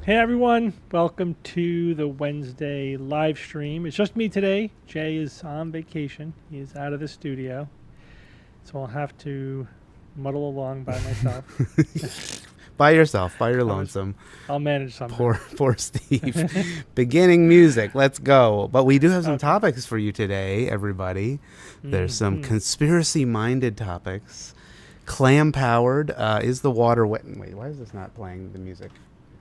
Hey everyone, welcome to the Wednesday live stream. It's just me today. Jay is on vacation. He is out of the studio. So I'll have to muddle along by myself. By yourself, by your lonesome. I'll manage something. Poor Steve. Beginning music, let's go. But we do have some topics for you today, everybody. There's some conspiracy-minded topics. Clam Powered. Is the water wet? Wait, why is this not playing the music?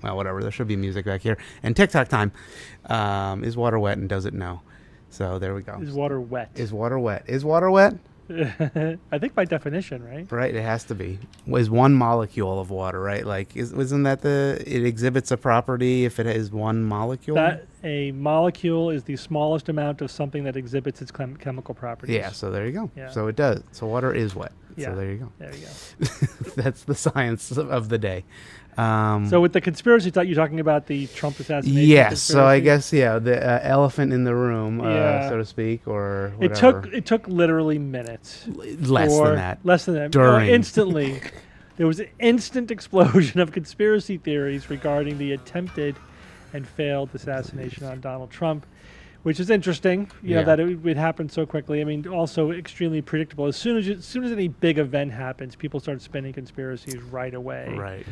Well, whatever. There should be music back here. And TikTok time. Is water wet and does it know? So there we go. Is water wet? Is water wet? Is water wet? I think by definition, right? Right, it has to be. Is one molecule of water, right? Like, isn't that it exhibits a property if it is one molecule? That a molecule is the smallest amount of something that exhibits its chemical properties. Yeah, so there you go. Yeah. So it does. So water is wet. Yeah. So there you go. There you go. That's the science of the day. So with the conspiracy, you're talking about the Trump assassination. Yes. Conspiracy? So I guess the elephant in the room, so to speak, or whatever. It took literally minutes. Less than that. Less than that. During. Instantly, there was an instant explosion of conspiracy theories regarding the attempted and failed assassination on Donald Trump, which is interesting. You know that it would happen so quickly. I mean, also extremely predictable. As soon as any big event happens, people start spinning conspiracies right away. Right.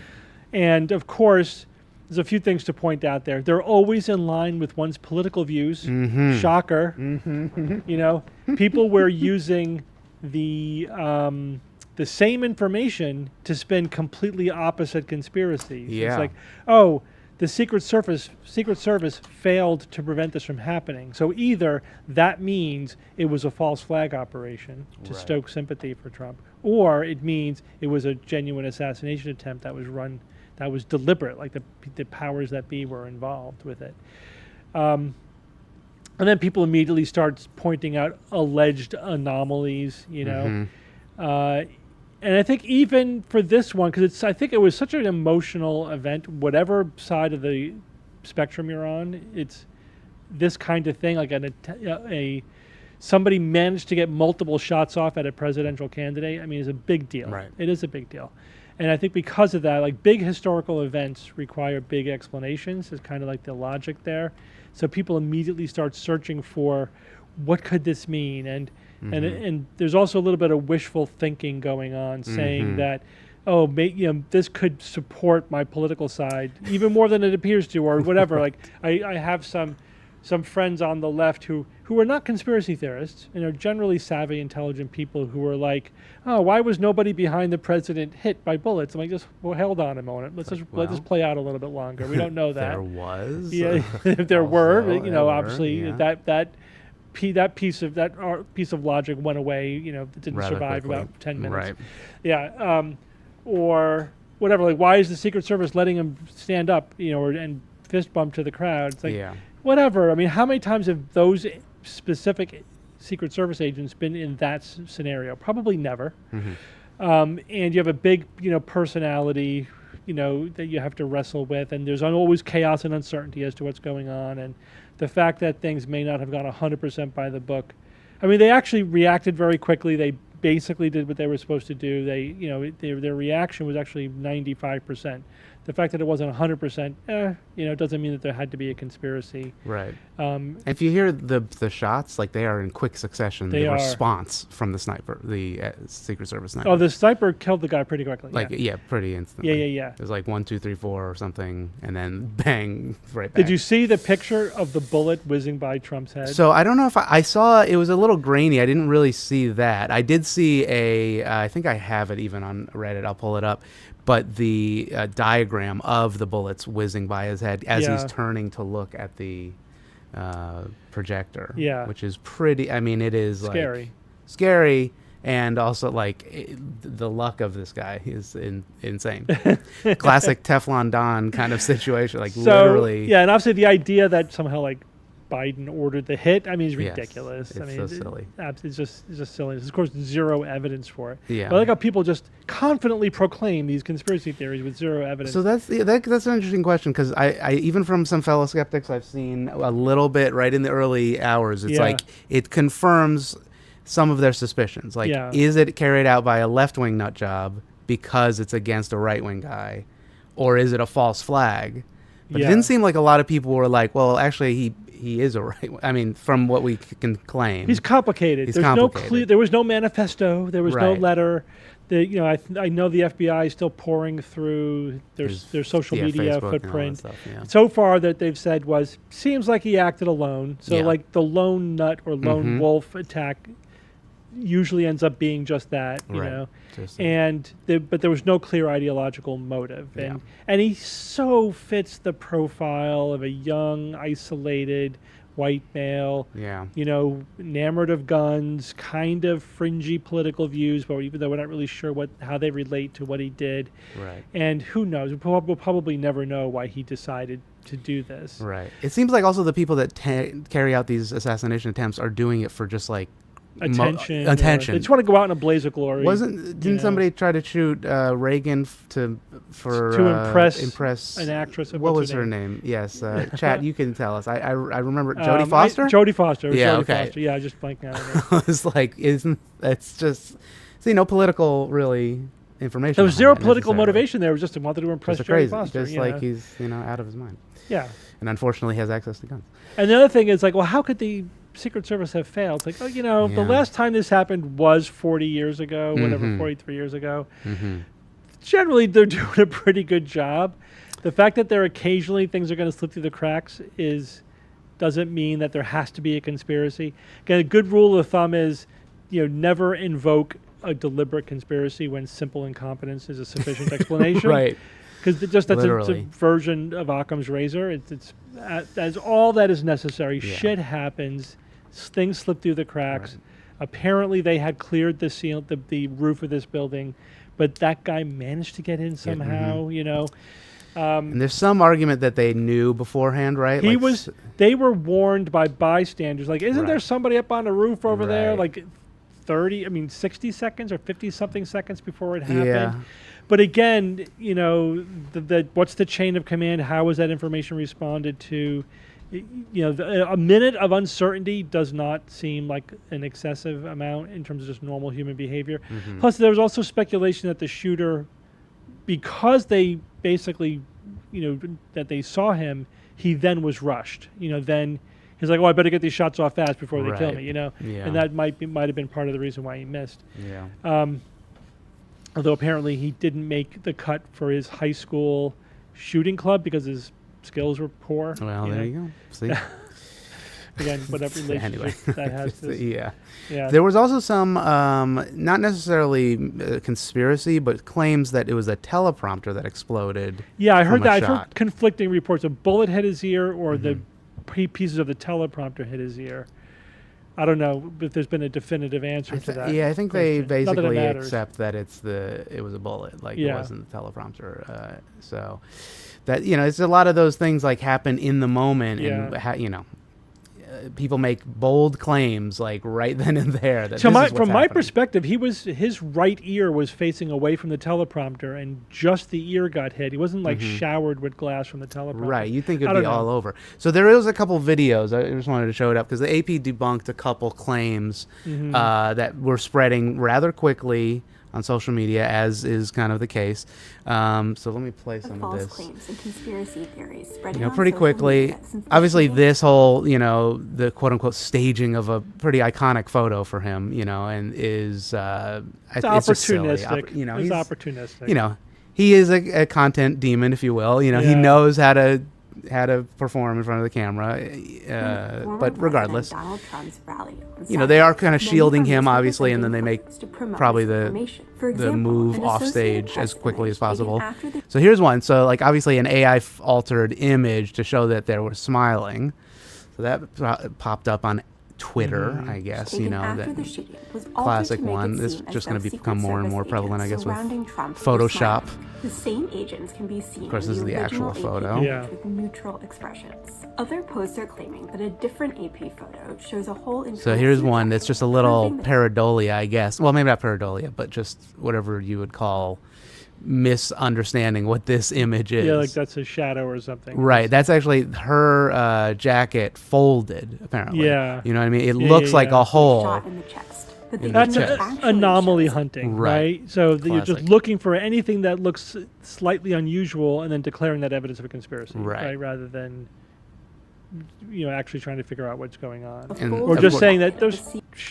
And of course, there's a few things to point out there. They're always in line with one's political views. Mm-hmm. Shocker. Mm-hmm. You know, people were using the same information to spin completely opposite conspiracies. Yeah. It's like, oh, the Secret Service failed to prevent this from happening. So either that means it was a false flag operation to stoke sympathy for Trump, or it means it was a genuine assassination attempt that was run, that was deliberate, like the powers that be were involved with it. And then people immediately start pointing out alleged anomalies, you know. Mm-hmm. And I think even for this one, because I think it was such an emotional event, whatever side of the spectrum you're on, it's this kind of thing, like somebody managed to get multiple shots off at a presidential candidate. I mean, it's a big deal. Right. It is a big deal. And I think because of that, like big historical events require big explanations. It's kind of like the logic there. So people immediately start searching for what could this mean? And there's also a little bit of wishful thinking going on, saying that, this could support my political side even more than it appears to, or whatever. Like I have some some friends on the left who are not conspiracy theorists and are generally savvy, intelligent people who are like, oh, why was nobody behind the president hit by bullets? I'm like, hold on a moment. Let this play out a little bit longer. We don't know that. There was. Yeah, if there were, obviously, that piece of logic went away. It didn't rather survive quickly. about 10 minutes. Right. Yeah. Or whatever. Like, why is the Secret Service letting him stand up? And fist bump to the crowd? It's like, whatever. I mean, how many times have those specific Secret Service agents been in that scenario? Probably never. And you have a big, personality, that you have to wrestle with, and there's always chaos and uncertainty as to what's going on, and the fact that things may not have gone 100% by the book. I mean, they actually reacted very quickly. They basically did what they were supposed to do. Their reaction was actually 95%. The fact that it wasn't 100%, doesn't mean that there had to be a conspiracy. Right. If you hear the shots, like they are in quick succession, the response from the sniper, the Secret Service sniper. Oh, the sniper killed the guy pretty quickly. Pretty instantly. Yeah. It was like 1, 2, 3, 4 or something, and then bang, right back. Did you see the picture of the bullet whizzing by Trump's head? So I don't know if I saw, it was a little grainy. I didn't really see that. I did see I think I have it even on Reddit. I'll pull it up. But the diagram of the bullets whizzing by his head as he's turning to look at the projector, which is pretty. I mean, it is scary, and also the luck of this guy is insane. Classic Teflon Don kind of situation, literally. Yeah, and obviously the idea that somehow Biden ordered the hit, I mean, is ridiculous. It's so silly. It's just silly. There's, of course, zero evidence for it. Yeah. But I like how people just confidently proclaim these conspiracy theories with zero evidence. So that's an interesting question, because I even from some fellow skeptics I've seen a little bit right in the early hours. It's like it confirms some of their suspicions. Is it carried out by a left-wing nut job because it's against a right-wing guy, or is it a false flag? But it didn't seem like a lot of people were like, well, actually, he is a right. I mean, from what we can claim, he's complicated. There was no manifesto. There was no letter. I know the FBI is still pouring through their social media Facebook footprint. Stuff, So far, that they've said seems like he acted alone. So the lone nut or lone wolf attack usually ends up being just that, you know. But there was no clear ideological motive, and he so fits the profile of a young, isolated white male, enamored of guns, kind of fringy political views, but even though we're not really sure how they relate to what he did, and who knows, we'll probably never know why he decided to do this. Right. It seems like also the people that carry out these assassination attempts are doing it for just attention. They just want to go out in a blaze of glory. Didn't somebody try to shoot Reagan to impress an actress? What was her name? Yes, Chat. You can tell us. I remember Jodie Foster. Jodie Foster. Foster. Yeah, I just blanked out. It's it's just no political really information. There was zero political motivation there. It was just wanted to impress Jodie Foster. Just he's out of his mind. Yeah. And unfortunately has access to guns. And the other thing is how could the Secret Service have failed? The last time this happened was 40 years ago, 43 years ago. Generally, they're doing a pretty good job. The fact that occasionally things are going to slip through the cracks doesn't mean that there has to be a conspiracy. Again, a good rule of thumb is, never invoke a deliberate conspiracy when simple incompetence is a sufficient explanation. Right. Because that's a version of Occam's razor. That's all that is necessary. Yeah. Shit happens. Things slip through the cracks. Right. Apparently, they had cleared the roof of this building, but that guy managed to get in somehow. And there's some argument that they knew beforehand, right? They were warned by bystanders. Isn't there somebody up on the roof over there? 60 seconds or 50-something seconds before it happened. Yeah. But again, what's the chain of command? How was that information responded to? A minute of uncertainty does not seem like an excessive amount in terms of just normal human behavior. Plus, there was also speculation that the shooter, because they basically, that they saw him, he then was rushed. Then he's like, "Oh, I better get these shots off fast before they kill me." And that might have been part of the reason why he missed. Yeah. Although apparently he didn't make the cut for his high school shooting club because his skills were poor. Well, there you go. See? again, whatever relationship that has to. Yeah. Yeah. There was also some, not necessarily conspiracy, but claims that it was a teleprompter that exploded. Yeah, I heard from a that. I've shot. heard conflicting reports. A bullet hit his ear, or the pieces of the teleprompter hit his ear. I don't know if there's been a definitive answer to that. Yeah, I think they question. Not that it basically matters. accept that it was a bullet, like it Yeah. wasn't the teleprompter. So that, it's a lot of those things like happen in the moment, and Yeah. people make bold claims like right then and there. That So this is what's from my happening. perspective, his right ear was facing away from the teleprompter, and just the ear got hit. He wasn't like showered with glass from the teleprompter. Right, you think I it'd don't be know. all over. So there is a couple videos. I just wanted to show it up because the AP debunked a couple claims that were spreading rather quickly on social media, as is kind of the case. So let me play some of false this. claims and conspiracy theories spreading on Pretty social quickly. media since the Obviously, shooting. this whole, the quote unquote staging of a pretty iconic photo for him, and is It's just silly. opportunistic. It's He's opportunistic. he is a content demon, if you will. He Yeah. knows how to perform in front of the camera. Former But regardless, President Donald Trump's rally on they are Saturday. kind of Many shielding are him, using obviously, this and then they make to promote probably misinformation. For the example, move an off Associated stage Press as quickly as image taken possible. after the So here's one. So like obviously an AI altered image to show that they were smiling. So that popped up on Twitter, I guess. taken after That the shooting was altered classic to make one. it This seem as just though going to Secret become more and Service more prevalent, I agents guess, with surrounding Trump were Photoshop. smiling. The same agents can be seen Of course, in this is the actual original AP photo. image Yeah. with neutral expressions. Other posts are claiming that a different AP photo shows a whole So here's entire one that's just a little proving that pareidolia, I guess. Well, maybe not pareidolia, but just whatever you would call misunderstanding what this image is. Yeah, like that's a shadow or something. Right. That's actually her jacket folded, apparently. Yeah. You know what I mean? It Yeah, looks yeah, like yeah. a hole. shot in the chest. But the That's image chest. actually Anomaly shows hunting, Right. right? So you're just Classic. looking for anything that looks slightly unusual and then declaring that evidence of a conspiracy, Right. Rather than actually trying to figure out what's going on. a And full Or just course- saying that of there's,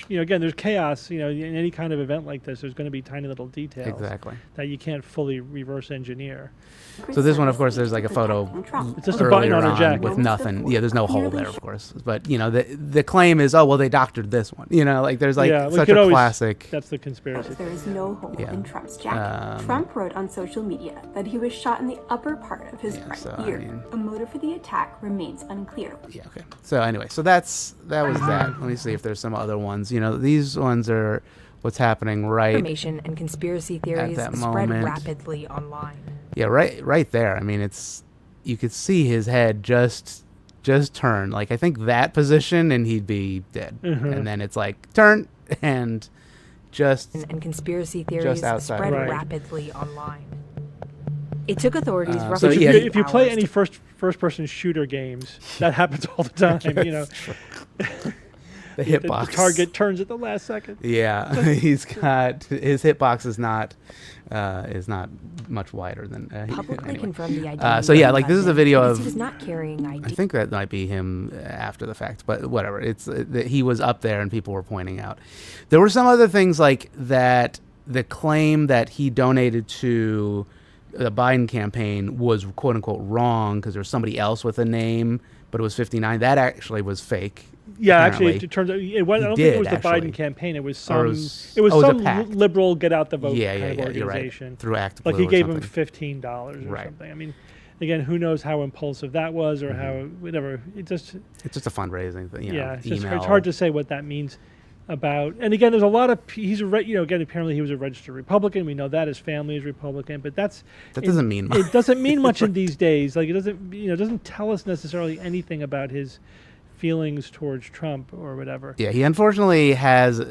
the again, there's chaos. In any kind of event like this, there's going to be tiny little details Exactly. that you can't fully reverse engineer. Secret So this one, of Service course, there's like a agents photo protecting Trump. It's just a button earlier on her jacket. with nothing. Yeah, there's no hole there, of Clearly course. But the claim is, oh well, they doctored this one. Like there's like Yeah, we such could a always- classic. That's the conspiracy. There is no hole Yeah. in Trump's jacket. Trump wrote on social media that he was shot in the upper part of his Yeah, right so, I ear. mean- A motive for the attack remains unclear. Yeah. Okay. So anyway, so that was that. Let me see if there's some other ones. These ones are what's happening right. Information and conspiracy theories that spread moment. rapidly online. Yeah, right there. I mean, you could see his head just turn. Like I think that position, and he'd be dead. And then it's like turn and just And conspiracy theories outside. spread Right. rapidly online. It took authorities so roughly If yeah, you, 2 if you play hours any to first-person shooter games, that happens all the time. the The hitbox. target turns at the last second. Yeah, he's got his hitbox is not much wider than publicly anyway. confirm the identity. So yeah, of the like this is a president video because of. he was not carrying ID. I think that might be him after the fact, but whatever. It's that he was up there and people were pointing out. There were some other things like that. The claim that he donated to the Biden campaign was quote unquote wrong because there was somebody else with a name, but it was 59. That actually was fake. Yeah, apparently. actually, it turns out I don't think it did, was the actually. Biden campaign. It was Or some. It was it was a some PAC. liberal get out the vote Yeah, kind of you're right. organization. Through Act Like Blue he or gave him something. $15 or Right. something. I mean, again, who knows how impulsive that was or how whatever. It just It's just a fundraising thing. it's hard to say what that means about. And again, there's a lot of again apparently he was a registered Republican. We know that his family is Republican, but that doesn't mean much. It doesn't mean much in these days. Like it doesn't tell us necessarily anything about his feelings towards Trump or whatever. Yeah, he unfortunately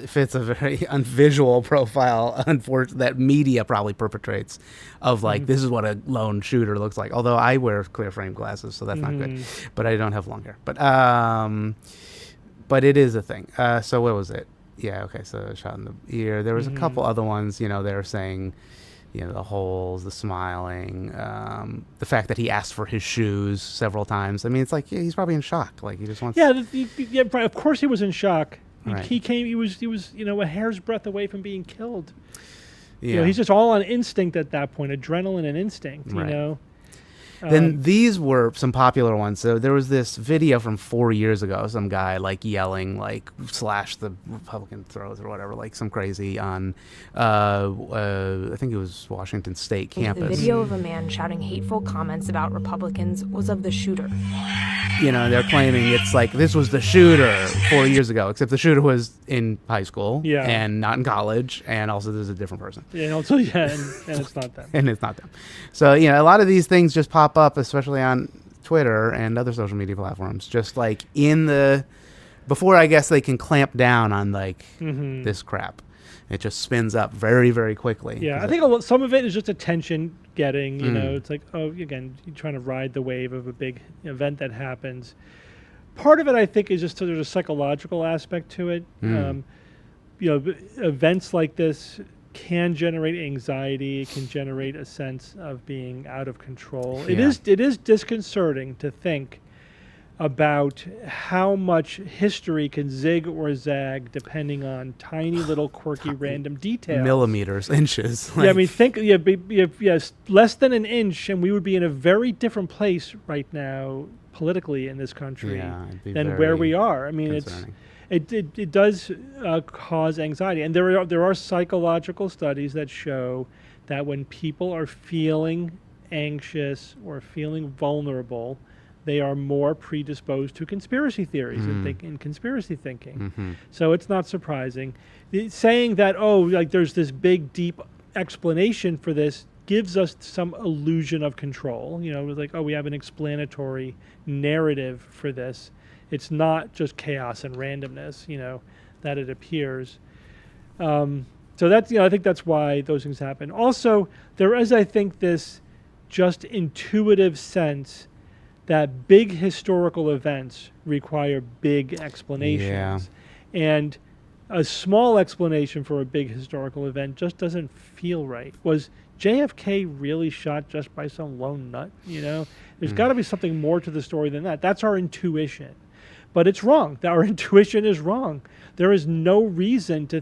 fits a very visual profile that media probably perpetrates of like this is what a lone shooter looks like. Although I wear clear frame glasses, so that's not good. But I don't have long hair. But it is a thing. So what was it? Yeah, okay. So shot in the ear. There was a couple other ones. They were saying, the holes, the smiling, the fact that he asked for his shoes several times. I mean, it's like he's probably in shock. Like he just wants. Yeah, of course he was in shock. Right. He was a hair's breadth away from being killed. Yeah. He's just all on instinct at that point, adrenaline and instinct. Right. Then these were some popular ones. So there was this video from 4 years ago, some guy like yelling, like slash the Republican throats or whatever, like some crazy on, I think it was Washington State The campus. video of a man shouting hateful comments about Republicans was of the shooter. You know, they're claiming it's like this was the shooter 4 years ago, except the shooter was in high school and not in college, and also there's a different person. Yeah, and also, and it's not them. And it's not them. So, you know, a lot of these things just pop up, especially on Twitter and other social media platforms, just like before I guess they can clamp down on like this crap. It just spins up very, very quickly. Yeah, I think some of it is just attention getting, you know, it's like, oh, again, you're trying to ride the wave of a big event that happens. Part of it, I think, is just there's a psychological aspect to it. You know, events like this can generate anxiety. It can generate a sense of being out of control. Yeah. It is disconcerting to think about how much history can zig or zag depending on tiny little quirky random details. Millimeters, inches. Yeah, I mean, think, yes, less than an inch, and we would be in a very different place right now politically in this country than where we are. I mean, concerning. it does cause anxiety, and there are psychological studies that show that when people are feeling anxious or feeling vulnerable, they are more predisposed to conspiracy theories and conspiracy thinking. So it's not surprising. Saying that, oh, like there's this big, deep explanation for this gives us some illusion of control. You know, like, oh, we have an explanatory narrative for this. It's not just chaos and randomness, you know, that it appears. So that's, you know, I think that's why those things happen. Also, there is, I think, this just intuitive sense that big historical events require big explanations. And a small explanation for a big historical event just doesn't feel right. Was JFK really shot just by some lone nut? You know, there's got to be something more to the story than that. That's our intuition. But it's wrong. Our intuition is wrong. There is no reason to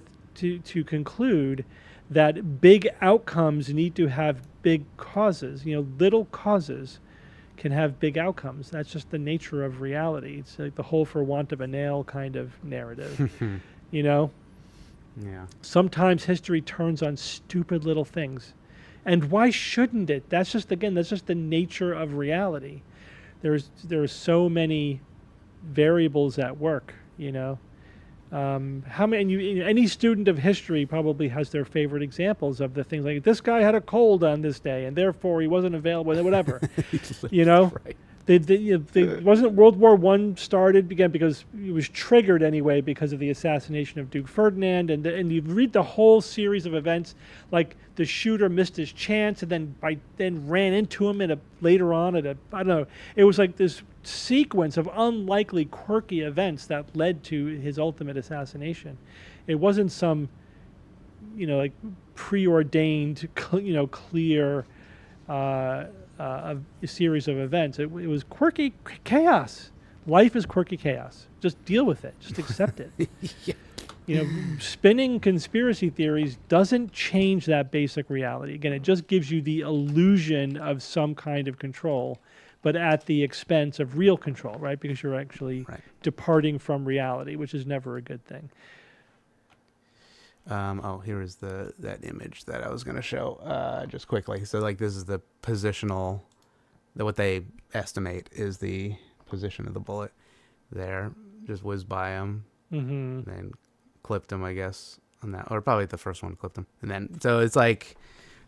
conclude that big outcomes need to have big causes. You know, little causes can have big outcomes. That's just the nature of reality. It's like the hole for want of a nail kind of narrative. You know? Yeah. Sometimes history turns on stupid little things. And why shouldn't it? That's just the nature of reality. There are so many variables at work, you know. Any student of history probably has their favorite examples of the things like this guy had a cold on this day and therefore he wasn't available, whatever. You know, right. Wasn't World War I started again because it was triggered anyway because of the assassination of Duke Ferdinand, and you read the whole series of events like the shooter missed his chance and then ran into him later on I don't know. It was like this sequence of unlikely quirky events that led to his ultimate assassination. It wasn't some, you know, like preordained, clear a series of events. It was quirky chaos. Life is quirky chaos. Just deal with it. Just accept it. Yeah. You know, spinning conspiracy theories doesn't change that basic reality. Again, it just gives you the illusion of some kind of control, but at the expense of real control, right? Because you're actually departing from reality, which is never a good thing. Here is that image that I was going to show just quickly. So, like, this is the positional, what they estimate is the position of the bullet there. Just whizzed by him and clipped him, I guess, on that. Or probably the first one clipped him. And then, so it's like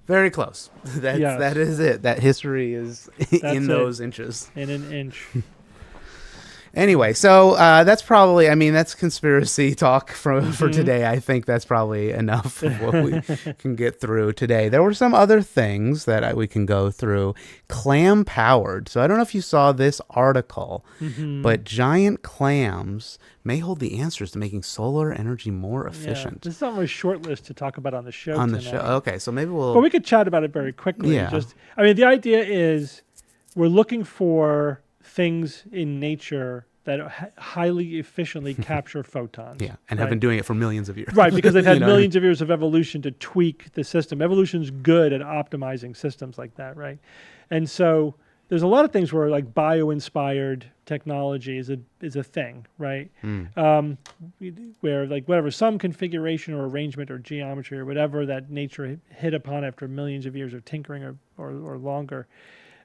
very close. That is it. That history is in those inches. In an inch. Anyway, so that's probably, I mean, that's conspiracy talk for today. I think that's probably enough of what we can get through today. There were some other things that we can go through. Clam Powered. So I don't know if you saw this article, but giant clams may hold the answers to making solar energy more efficient. This is on my short list to talk about on the show tonight. Okay, so maybe we'll... Well, we could chat about it very quickly. Yeah. The idea is we're looking for things in nature that highly efficiently capture photons. Yeah, and have been doing it for millions of years. Right, because they've had millions of years of evolution to tweak the system. Evolution's good at optimizing systems like that, right? And so there's a lot of things where like bio-inspired technology is a thing, right? Where like whatever, some configuration or arrangement or geometry or whatever that nature hit upon after millions of years of tinkering or longer,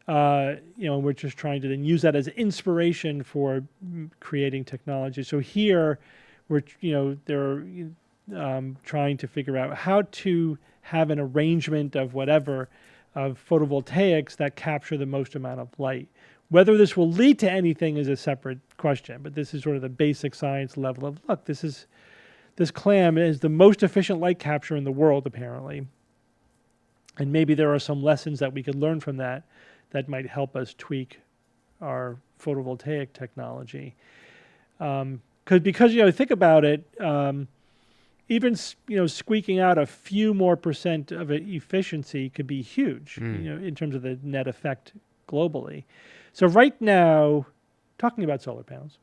we're just trying to then use that as inspiration for creating technology. So here, they're trying to figure out how to have an arrangement of whatever, of photovoltaics that capture the most amount of light. Whether this will lead to anything is a separate question, but this is sort of the basic science level of, look, this clam is the most efficient light capture in the world, apparently. And maybe there are some lessons that we could learn from that might help us tweak our photovoltaic technology. Because think about it, even squeaking out a few more percent of efficiency could be huge, in terms of the net effect globally. So right now, talking about solar panels,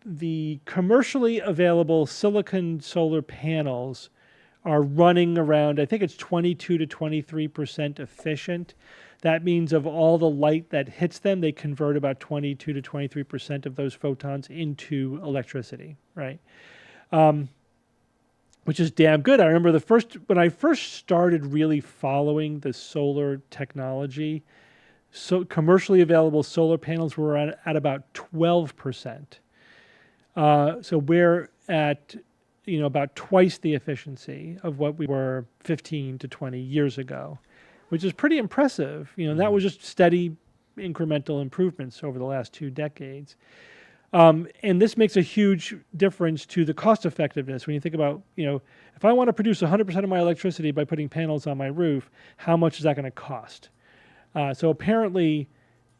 the commercially available silicon solar panels are running around, I think it's 22 to 23% efficient. That means of all the light that hits them, they convert about 22 to 23% of those photons into electricity, right? Which is damn good. I remember when I first started really following the solar technology, so commercially available solar panels were at about 12%. So we're at about twice the efficiency of what we were 15 to 20 years ago, which is pretty impressive. And that was just steady incremental improvements over the last 2 decades. And this makes a huge difference to the cost effectiveness. When you think about, if I want to produce 100% of my electricity by putting panels on my roof, how much is that going to cost? So apparently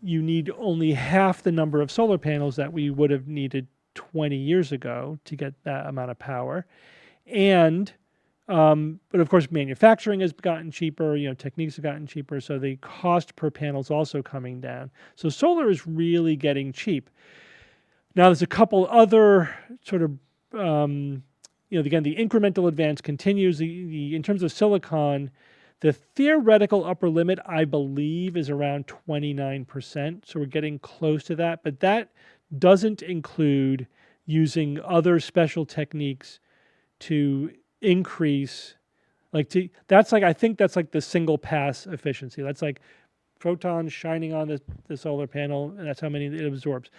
you need only half the number of solar panels that we would have needed 20 years ago to get that amount of power. And, but of course, manufacturing has gotten cheaper, techniques have gotten cheaper. So the cost per panel is also coming down. So solar is really getting cheap. Now, there's a couple other sort of, again, the incremental advance continues. In terms of silicon, the theoretical upper limit, I believe, is around 29%. So we're getting close to that. But that doesn't include using other special techniques to increase, I think that's like the single pass efficiency. That's like photons shining on the solar panel, and that's how many it absorbs.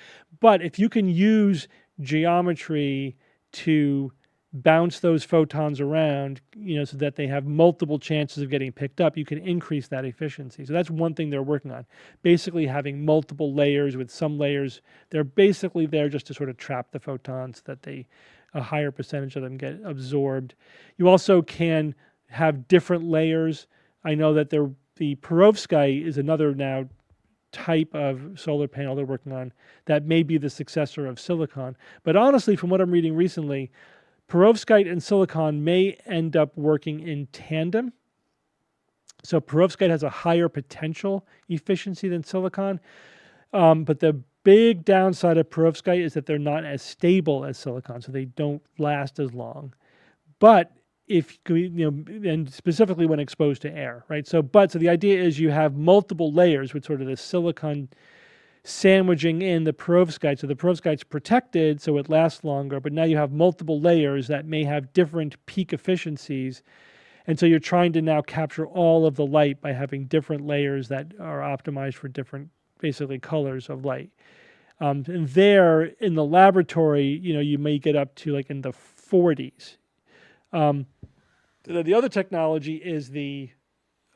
But if you can use geometry to bounce those photons around, so that they have multiple chances of getting picked up, you can increase that efficiency. So that's one thing they're working on. Basically having multiple layers, with some layers, they're basically there just to sort of trap the photons so that a higher percentage of them get absorbed. You also can have different layers. I know that the perovskite is another now type of solar panel they're working on that may be the successor of silicon. But honestly, from what I'm reading recently, perovskite and silicon may end up working in tandem. So perovskite has a higher potential efficiency than silicon. But the big downside of perovskite is that they're not as stable as silicon, so they don't last as long. But and specifically when exposed to air, right? So the idea is you have multiple layers with sort of the silicon sandwiching in the perovskite. So the perovskite's protected, so it lasts longer, but now you have multiple layers that may have different peak efficiencies. And so you're trying to now capture all of the light by having different layers that are optimized for different, basically, colors of light. And there in the laboratory, you may get up to like in the 40s. The other technology is the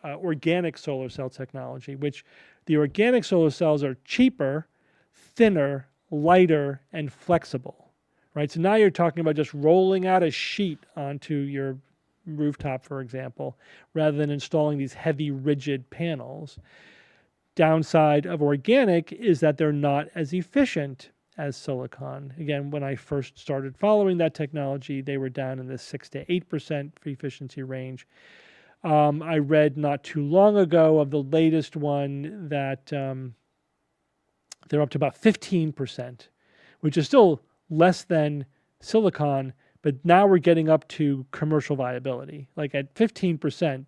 organic solar cell technology, which the organic solar cells are cheaper, thinner, lighter, and flexible, right? So now you're talking about just rolling out a sheet onto your rooftop, for example, rather than installing these heavy, rigid panels. Downside of organic is that they're not as efficient as silicon. Again, when I first started following that technology, they were down in the 6 to 8% efficiency range. I read not too long ago of the latest one that they're up to about 15%, which is still less than silicon, but now we're getting up to commercial viability. Like at 15%,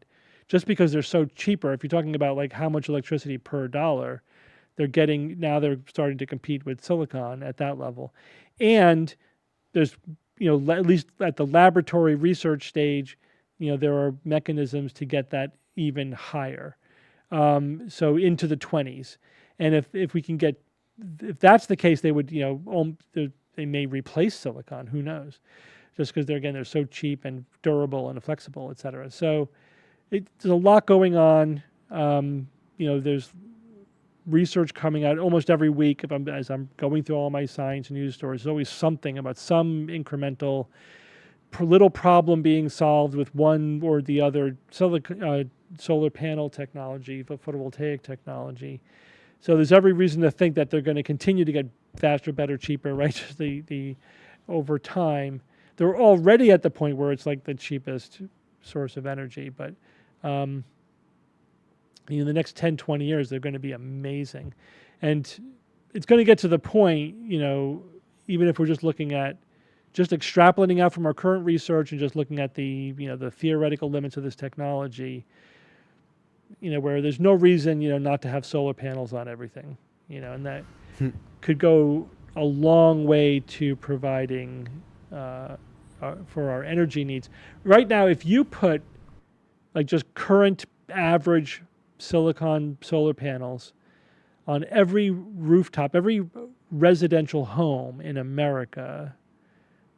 just because they're so cheaper. If you're talking about like how much electricity per dollar, they're starting to compete with silicon at that level. And there's, at least at the laboratory research stage, there are mechanisms to get that even higher. So into the 20s. And if we can get, if that's the case, they would, they may replace silicon, who knows? Just because they're so cheap and durable and flexible, et cetera. So there's a lot going on. There's research coming out almost every week. As I'm going through all my science news stories, there's always something about some incremental little problem being solved with one or the other solar panel technology, photovoltaic technology. So there's every reason to think that they're going to continue to get faster, better, cheaper, right? the over time. They're already at the point where it's like the cheapest source of energy, but in the next 10, 20 years, they're going to be amazing. And it's going to get to the point, even if we're just looking at, just extrapolating out from our current research and just looking at the theoretical limits of this technology, where there's no reason, not to have solar panels on everything, and that could go a long way to providing for our energy needs. Right now, if you put like just current average silicon solar panels on every rooftop, every residential home in America,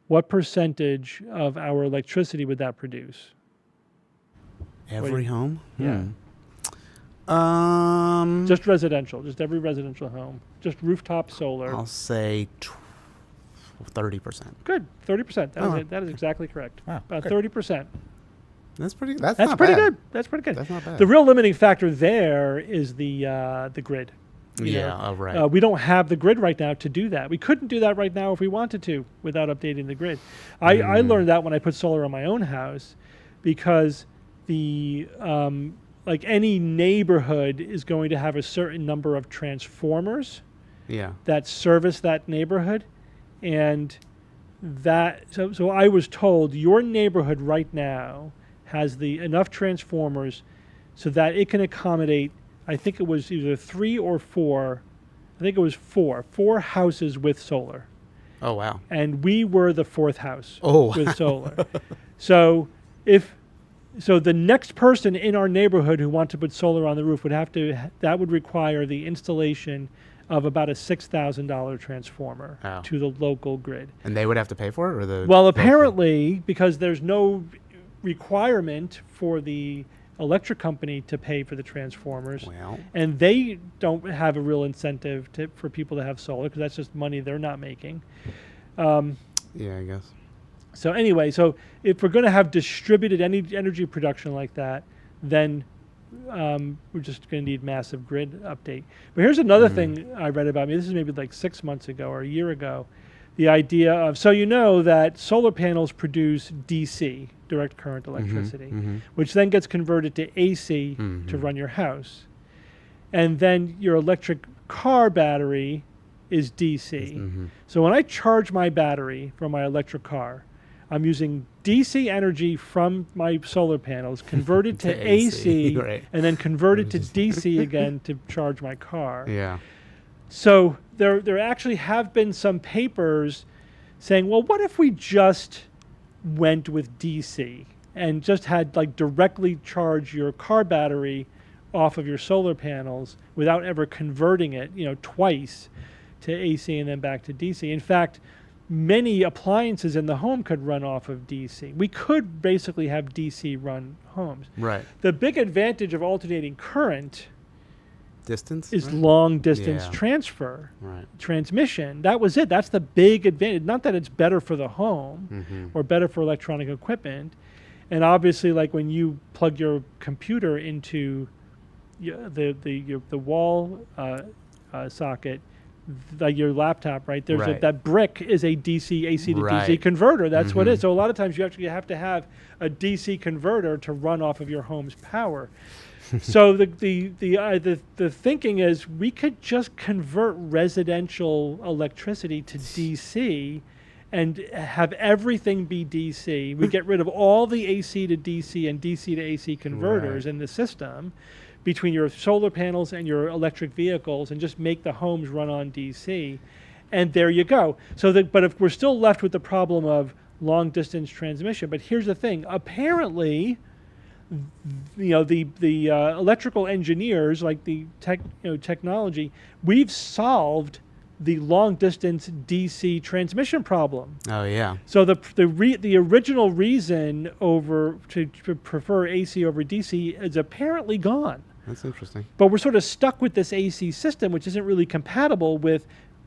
what percentage of our electricity would that produce? Every home? Yeah. Just residential, just every residential home, just rooftop solar. I'll say 30%. Good, 30%. That is exactly correct. Wow, About good. 30%. That's pretty That's not pretty bad. good. That's pretty good. That's not bad. The real limiting factor there is the grid. Right. We don't have the grid right now to do that. We couldn't do that right now if we wanted to without updating the grid. I learned that when I put solar on my own house, because the like any neighborhood is going to have a certain number of transformers that service that neighborhood, and that so I was told your neighborhood right now has enough transformers so that it can accommodate, I think it was either 3 or 4, I think it was 4 houses with solar. Oh, wow. And we were the 4th house with solar. So the next person in our neighborhood who wants to put solar on the roof that would require the installation of about a $6,000 transformer to the local grid. And they would have to pay for it, or Well, apparently, because there's no requirement for the electric company to pay for the transformers, and they don't have a real incentive for people to have solar because that's just money they're not making. I guess. So anyway, if we're going to have distributed energy production like that, then we're just going to need massive grid update. But here's another thing I read about. This is maybe like 6 months ago or a year ago. The idea of, that solar panels produce DC, direct current electricity, which then gets converted to AC to run your house. And then your electric car battery is DC. So when I charge my battery from my electric car, I'm using DC energy from my solar panels, converted to AC, right. and then converted to DC again to charge my car. Yeah. So there actually have been some papers saying, well, what if we just went with DC and just had like directly charge your car battery off of your solar panels without ever converting it, twice to AC and then back to DC. In fact, many appliances in the home could run off of DC. We could basically have DC run homes. Right. The big advantage of alternating current Distance? is long distance transfer, transmission. That was it. That's the big advantage. Not that it's better for the home or better for electronic equipment. And obviously, like when you plug your computer into the wall socket, like your laptop, right? There's that brick is a DC AC to DC converter. That's what it is. So a lot of times you actually have to have a DC converter to run off of your home's power. So the thinking is we could just convert residential electricity to DC, and have everything be DC. We get rid of all the AC to DC and DC to AC converters in the system between your solar panels and your electric vehicles, and just make the homes run on DC. And there you go. But if we're still left with the problem of long distance transmission. But here's the thing: apparently, the electrical engineers, like the technology, we've solved the long distance DC transmission problem. Oh yeah. So the original reason to prefer AC over DC is apparently gone. That's interesting. But we're sort of stuck with this AC system, which isn't really compatible with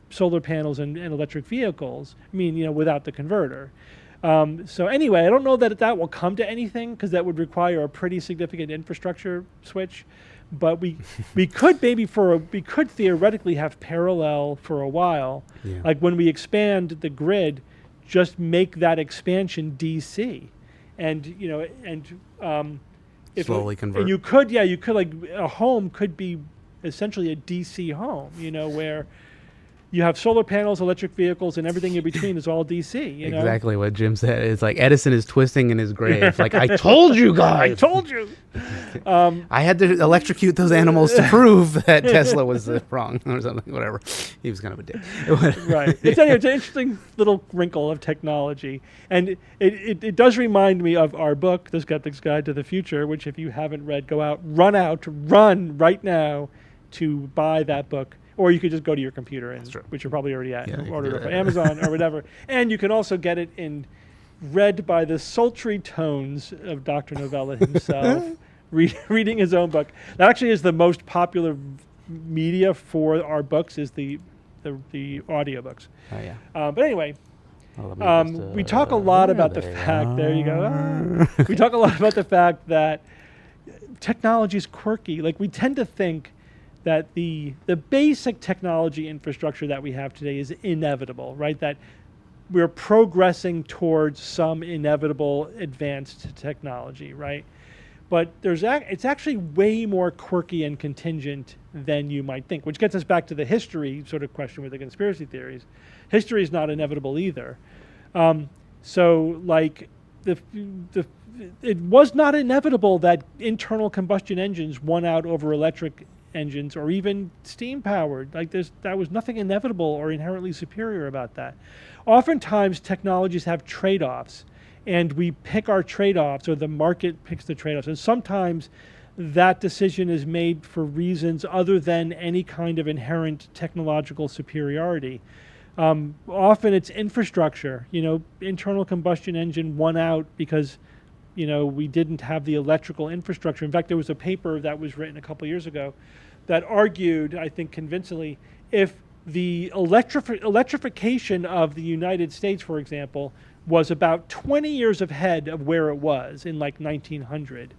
solar panels and electric vehicles. I mean, without the converter. So anyway, I don't know that will come to anything, because that would require a pretty significant infrastructure switch. But we could theoretically have parallel for a while. Yeah. Like when we expand the grid, just make that expansion DC, and slowly convert. And you could like a home could be essentially a DC home, where you have solar panels, electric vehicles, and everything in between is all DC. Exactly what Jim said. It's like Edison is twisting in his grave. Like, I told you guys. I told you. I had to electrocute those animals to prove that Tesla was wrong or something. Whatever. He was kind of a dick. Right. It's an interesting little wrinkle of technology, and it does remind me of our book, The Skeptic's Guide to the Future, which if you haven't read, run right now to buy that book. Or you could just go to your computer, which you're probably already at, and order it from Amazon or whatever. And you can also get it read by the sultry tones of Dr. Novella himself, reading his own book. That actually is the most popular media for our books, is the audiobooks. Oh, yeah. But anyway, we talk a lot about the fact, there you go. We talk a lot about the fact that technology is quirky. Like, we tend to think that the basic technology infrastructure that we have today is inevitable, right? That we're progressing towards some inevitable advanced technology, right? But it's actually way more quirky and contingent than you might think, which gets us back to the history sort of question with the conspiracy theories. History is not inevitable either. So, like, it was not inevitable that internal combustion engines won out over electric engines or even steam powered. Like, that was nothing inevitable or inherently superior about that. Oftentimes technologies have trade-offs, and we pick our trade-offs, or the market picks the trade-offs, and sometimes that decision is made for reasons other than any kind of inherent technological superiority. Often it's infrastructure. Internal combustion engine won out because we didn't have the electrical infrastructure. In fact, there was a paper that was written a couple years ago that argued, I think convincingly, if the electrification of the United States, for example, was about 20 years ahead of where it was in like 1900,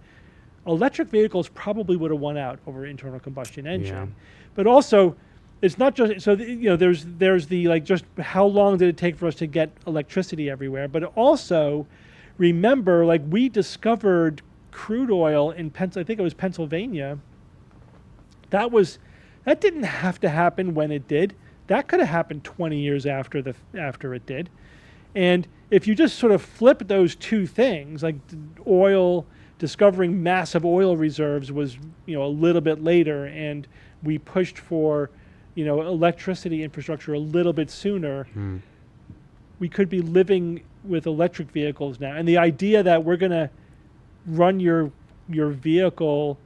electric vehicles probably would have won out over internal combustion engine. Yeah. But also, it's not just, so there's the, like, just how long did it take for us to get electricity everywhere, but also, remember, like, we discovered crude oil in I think it was Pennsylvania. That didn't have to happen when it did. That could have happened 20 years after it did. And if you just sort of flip those two things, like discovering massive oil reserves was, a little bit later, and we pushed for, electricity infrastructure a little bit sooner. We could be living with electric vehicles now. And the idea that we're going to run your vehicle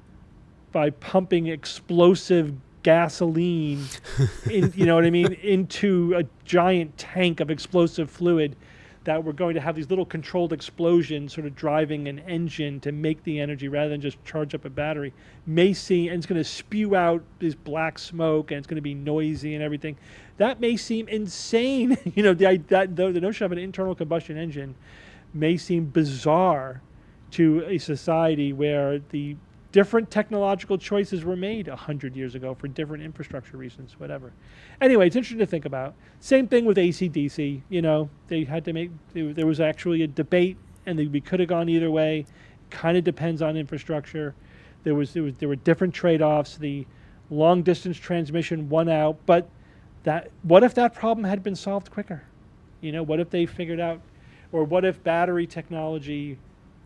by pumping explosive gasoline into a giant tank of explosive fluid, that we're going to have these little controlled explosions sort of driving an engine to make the energy rather than just charge up a battery, and it's going to spew out this black smoke, and it's going to be noisy and everything. That may seem insane. The notion of an internal combustion engine may seem bizarre to a society where the different technological choices were made 100 years ago for different infrastructure reasons, whatever. Anyway, it's interesting to think about. Same thing with AC/DC. They had to there was actually a debate, and we could have gone either way. Kind of depends on infrastructure. There were different trade-offs. The long-distance transmission won out, but what if that problem had been solved quicker? What if they figured out, or what if battery technology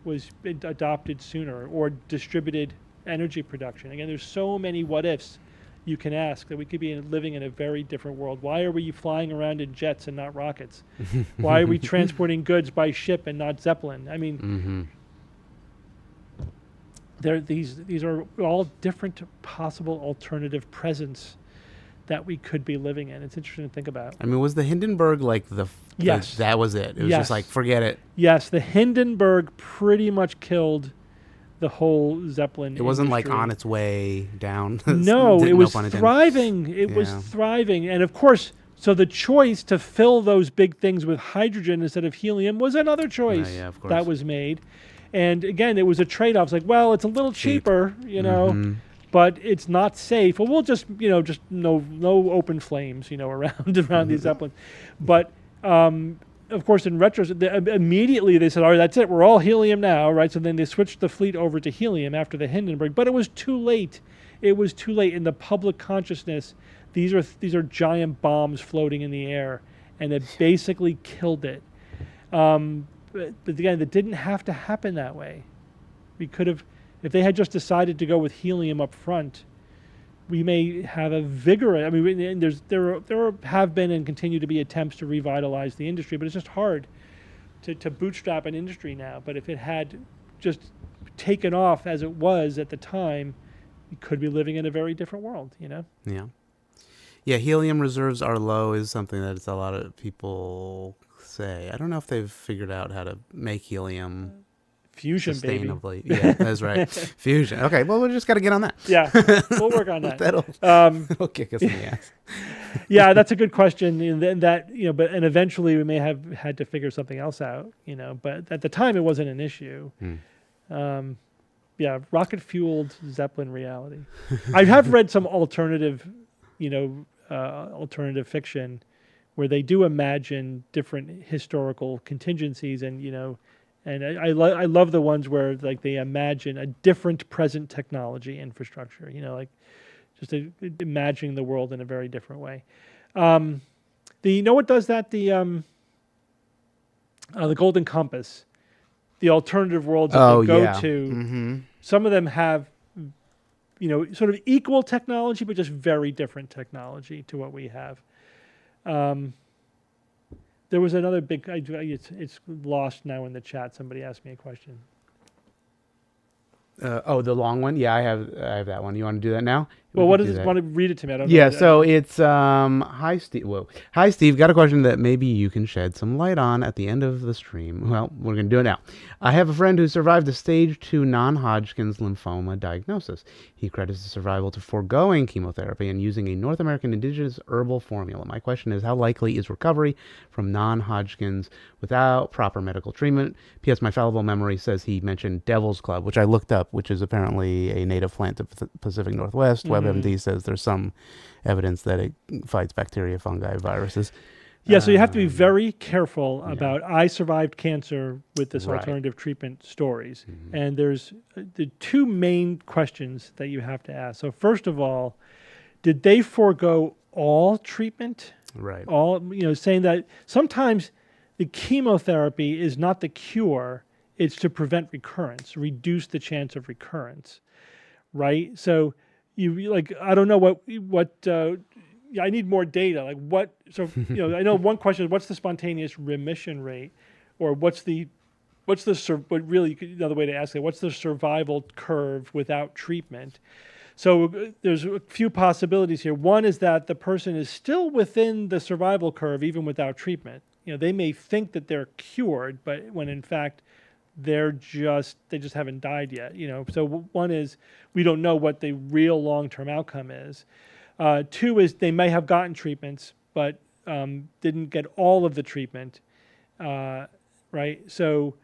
was adopted sooner, or distributed energy production? Again, there's so many what ifs you can ask that we could be living in a very different world. Why are we flying around in jets and not rockets? Why are we transporting goods by ship and not Zeppelin? I mean, these are all different possible alternative presents that we could be living in. It's interesting to think about. I mean, was the Hindenburg like Yes. that was it? It was Yes. just like, forget it. Yes, the Hindenburg pretty much killed the whole Zeppelin It wasn't like industry. on its way down. No, it was pun intended. thriving. It was Yeah. thriving. And of course, so the choice to fill those big things with hydrogen instead of helium was another choice yeah, of course. that was made. And again, it was a trade-off. It's like, well, it's a little Cheap. cheaper, but it's not safe. Well, we'll just no open flames, around these Zeppelins. But of course, in retrospect, immediately they said, all right, that's it. We're all helium now, right? So then they switched the fleet over to helium after the Hindenburg. But it was too late. It was too late. In the public consciousness, these are giant bombs floating in the air, and it basically killed it. But again, it didn't have to happen that way. We could have, if they had just decided to go with helium up front, we may have a vigorous. I mean, there have been and continue to be attempts to revitalize the industry, but it's just hard to bootstrap an industry now. But if it had just taken off as it was at the time, we could be living in a very different world. Yeah. Yeah, helium reserves are low is something that a lot of people say. I don't know if they've figured out how to make helium Fusion, baby. sustainably. Yeah, that's right. Fusion. Okay, well, we just got to get on that. Yeah, we'll work on that. That'll kick us in the ass. Yeah, that's a good question. And that but eventually we may have had to figure something else out. But at the time it wasn't an issue. Yeah, rocket fueled Zeppelin reality. I have read some alternative, alternative fiction, where they do imagine different historical contingencies, and and I love the ones where like they imagine a different present technology infrastructure. Like just imagining the world in a very different way. What does that? The Golden Compass, the alternative worlds that they go to. Mm-hmm. Some of them have, sort of equal technology, but just very different technology to what we have. There was another big. It's lost now in the chat. Somebody asked me a question. The long one. Yeah, I have that one. You want to do that now? Well, what is it? Want to read it to me? I don't know. Yeah, so it's hi Steve. Whoa, hi Steve. Got a question that maybe you can shed some light on at the end of the stream. Well, we're gonna do it now. I have a friend who survived a stage 2 non-Hodgkin's lymphoma diagnosis. He credits the survival to foregoing chemotherapy and using a North American indigenous herbal formula. My question is, how likely is recovery from non-Hodgkin's without proper medical treatment? P.S. My fallible memory says he mentioned Devil's Club, which I looked up, which is apparently a native plant of the Pacific Northwest. WebMD says there's some evidence that it fights bacteria, fungi, viruses. Yeah, so you have to be very careful about I survived cancer with this alternative treatment stories. And there's the two main questions that you have to ask. So first of all, did they forego all treatment? Right. All, saying that sometimes the chemotherapy is not the cure, it's to prevent recurrence, reduce the chance of recurrence, right? So you like, I don't know what I need more data. Like what? So I know one question is what's the spontaneous remission rate, or but really another way to ask it, what's the survival curve without treatment? So there's a few possibilities here. One is that the person is still within the survival curve even without treatment. They may think that they're cured, but when in fact they just haven't died yet. So one is we don't know what the real long-term outcome is. Two is they may have gotten treatments, but didn't get all of the treatment, right? So,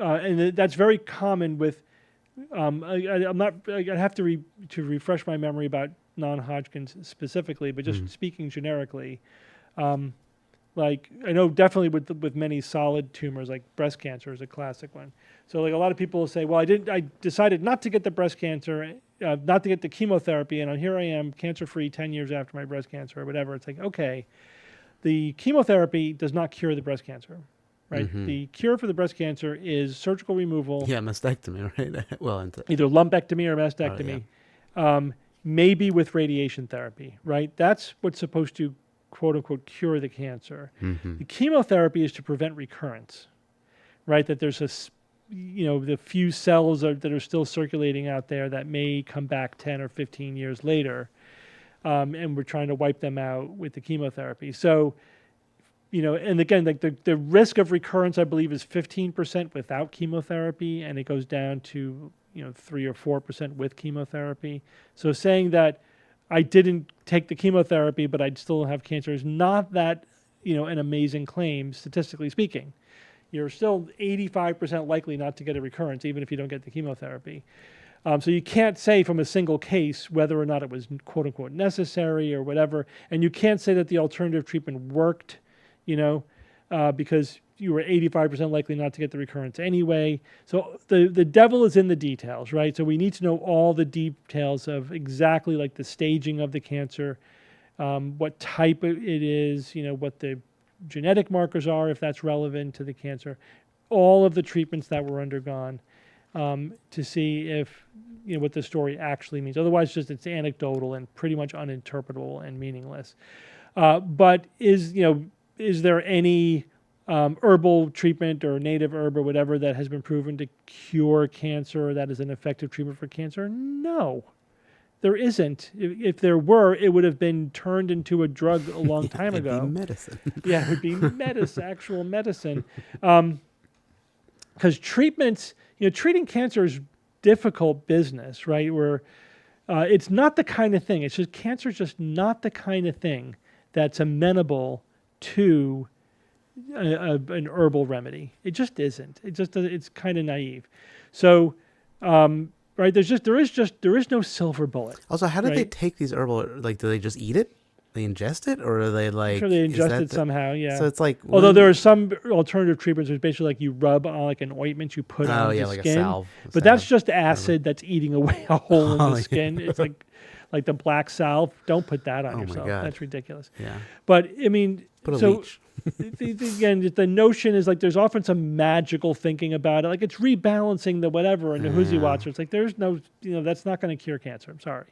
and that's very common with. I'm not. I have to refresh my memory about non-Hodgkin's specifically, but just speaking generically, like I know definitely with many solid tumors, like breast cancer is a classic one. So like a lot of people will say, well, I decided not to get the breast cancer. Not to get the chemotherapy, and here I am, cancer-free 10 years after my breast cancer or whatever. It's like, okay, the chemotherapy does not cure the breast cancer, right? The cure for the breast cancer is surgical removal, Yeah, mastectomy, right? Well, either lumpectomy or mastectomy, maybe with radiation therapy, right? That's what's supposed to, quote unquote, cure the cancer. The chemotherapy is to prevent recurrence, right? That there's the few cells that are still circulating out there that may come back 10 or 15 years later. And we're trying to wipe them out with the chemotherapy. So, and again, like the risk of recurrence, I believe, is 15% without chemotherapy, and it goes down to 3 or 4% with chemotherapy. So saying that I didn't take the chemotherapy, but I'd still have cancer is not that an amazing claim, statistically speaking. You're still 85% likely not to get a recurrence, even if you don't get the chemotherapy. So you can't say from a single case whether or not it was quote unquote necessary or whatever, and you can't say that the alternative treatment worked, because you were 85% likely not to get the recurrence anyway. So the devil is in the details, right? So we need to know all the details of exactly like the staging of the cancer, what type it is, what the genetic markers are, if that's relevant to the cancer, all of the treatments that were undergone. To see if what the story actually means. Otherwise, it's anecdotal and pretty much uninterpretable and meaningless. But is there any herbal treatment or native herb or whatever that has been proven to cure cancer or that is an effective treatment for cancer? No, there isn't. If there were, it would have been turned into a drug a long time ago. It'd be medicine. Yeah, it would be actual medicine. Because treatments, treating cancer is difficult business, right? Where it's not the kind of thing. It's just cancer is just not the kind of thing that's amenable to an herbal remedy. It just isn't. It's kind of naive. So, right? There is no silver bullet. Also, how do they right? take these herbal? Like, do they just eat it? They ingest it, or are they like? I'm sure they ingest it somehow. Yeah. So it's like. Although there are some alternative treatments, which basically like you rub on like an ointment you put on the like skin. a salve. But that's just acid that's eating away a hole in the skin. Yeah. It's like the black salve. Don't put that on yourself. That's ridiculous. Yeah. But I mean, put a leech. Again, the notion is like there's often some magical thinking about it. Like it's rebalancing the whatever and the Who's Watcher. It's like there's no, that's not going to cure cancer. I'm sorry.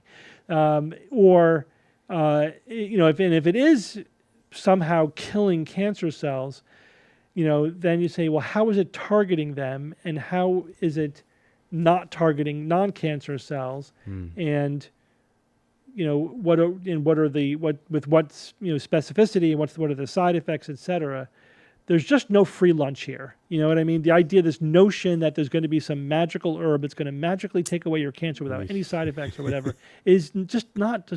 If it is somehow killing cancer cells, then you say, well, how is it targeting them, and how is it not targeting non-cancer cells, and what specificity, and what are the side effects, etc. There's just no free lunch here. You know what I mean? The idea, this notion that there's going to be some magical herb that's going to magically take away your cancer without any side effects or whatever does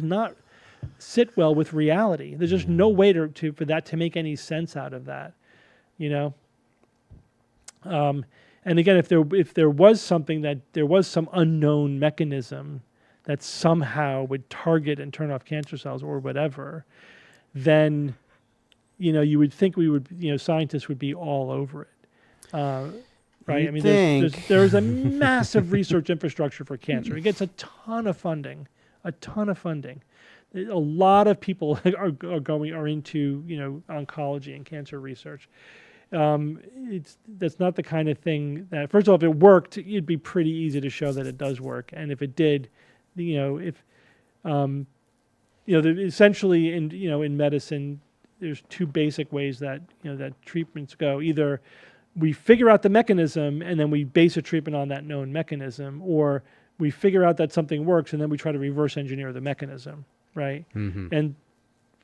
not sit well with reality. There's just no way for that to make any sense out of that, And again, if there was some unknown mechanism that somehow would target and turn off cancer cells or whatever, then you would think scientists would be all over it. Right? I mean, there's a massive research infrastructure for cancer. It gets a ton of funding. A lot of people are into oncology and cancer research. That's not the kind of thing that, first of all, if it worked, it'd be pretty easy to show that it does work. And if it did, essentially in medicine, there's two basic ways that that treatments go. Either we figure out the mechanism and then we base a treatment on that known mechanism, or we figure out that something works and then we try to reverse engineer the mechanism. Right? Mm-hmm. And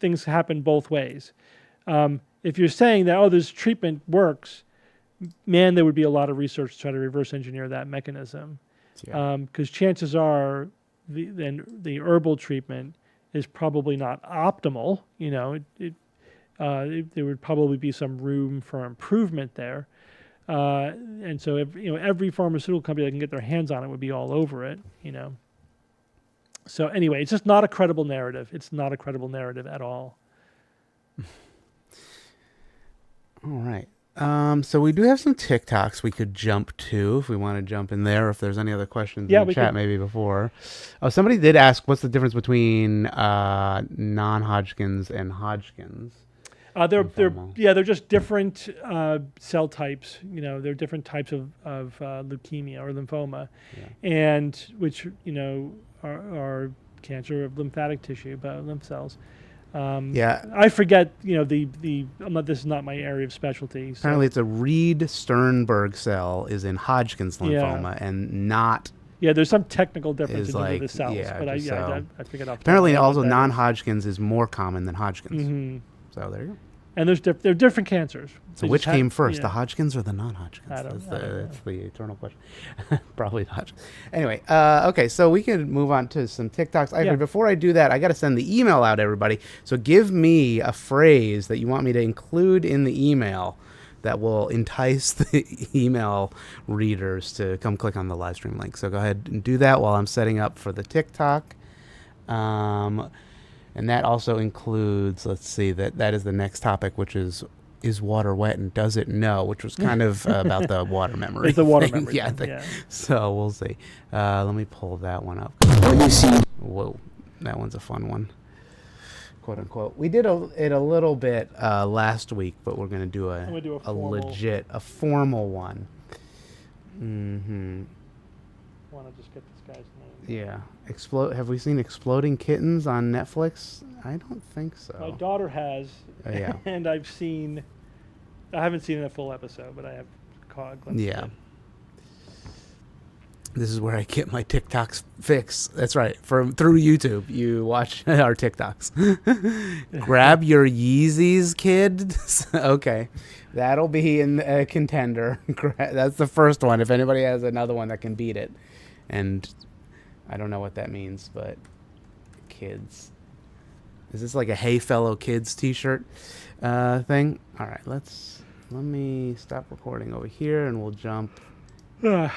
things happen both ways. If you're saying that, this treatment works, man, there would be a lot of research to try to reverse engineer that mechanism. Because chances are the herbal treatment is probably not optimal. There would probably be some room for improvement there. And so every pharmaceutical company that can get their hands on it would be all over it, So anyway, it's just not a credible narrative. It's not a credible narrative at all. All right. So we do have some TikToks we could jump to if we want to jump in there. If there's any other questions in the chat, maybe before. Oh, somebody did ask, what's the difference between non-Hodgkin's and Hodgkin's? lymphoma. they're just different cell types. They're different types of leukemia or lymphoma, and which are cancer of lymphatic tissue, but lymph cells. I forget. This is not my area of specialty. So. Apparently, it's a Reed-Sternberg cell is in Hodgkin's lymphoma and not. Yeah, there's some technical difference Is in like- the cells, yeah, but I so- forget off. the top Apparently, of my head also what that is. non-Hodgkin's is more common than Hodgkin's. Mhm. So there you go. And they're different cancers. So They which just came first, yeah. the Hodgkin's or the non-Hodgkin's? I don't know. That's the eternal question. Probably the Hodgkin's. Anyway, okay, so we can move on to some TikToks. Actually, before I do that, I got to send the email out, everybody. So give me a phrase that you want me to include in the email that will entice the email readers to come click on the live stream link. So go ahead and do that while I'm setting up for the TikTok. And that also includes, let's see, that is the next topic, which is water wet and does it know, which was kind of about the water memory. It's the water thing. memory. Yeah, thing, yeah. So we'll see. Let me pull that one up. Whoa, that one's a fun one. Quote unquote. We did it a little bit last week, but we're gonna do a formal one. Mm-hmm. Want to just get this guy's name? Yeah. Have we seen Exploding Kittens on Netflix? I don't think so. My daughter has, Yeah. and I haven't seen a full episode, but I have caught a glimpse of it. This is where I get my TikToks fix. That's right. Through YouTube, you watch our TikToks. Grab your Yeezys, kid. Okay. That'll be in a contender. That's the first one. If anybody has another one that can beat it. And I don't know what that means, but kids. Is this like a Hey Fellow Kids t-shirt thing? All right. Let me stop recording over here and we'll jump. All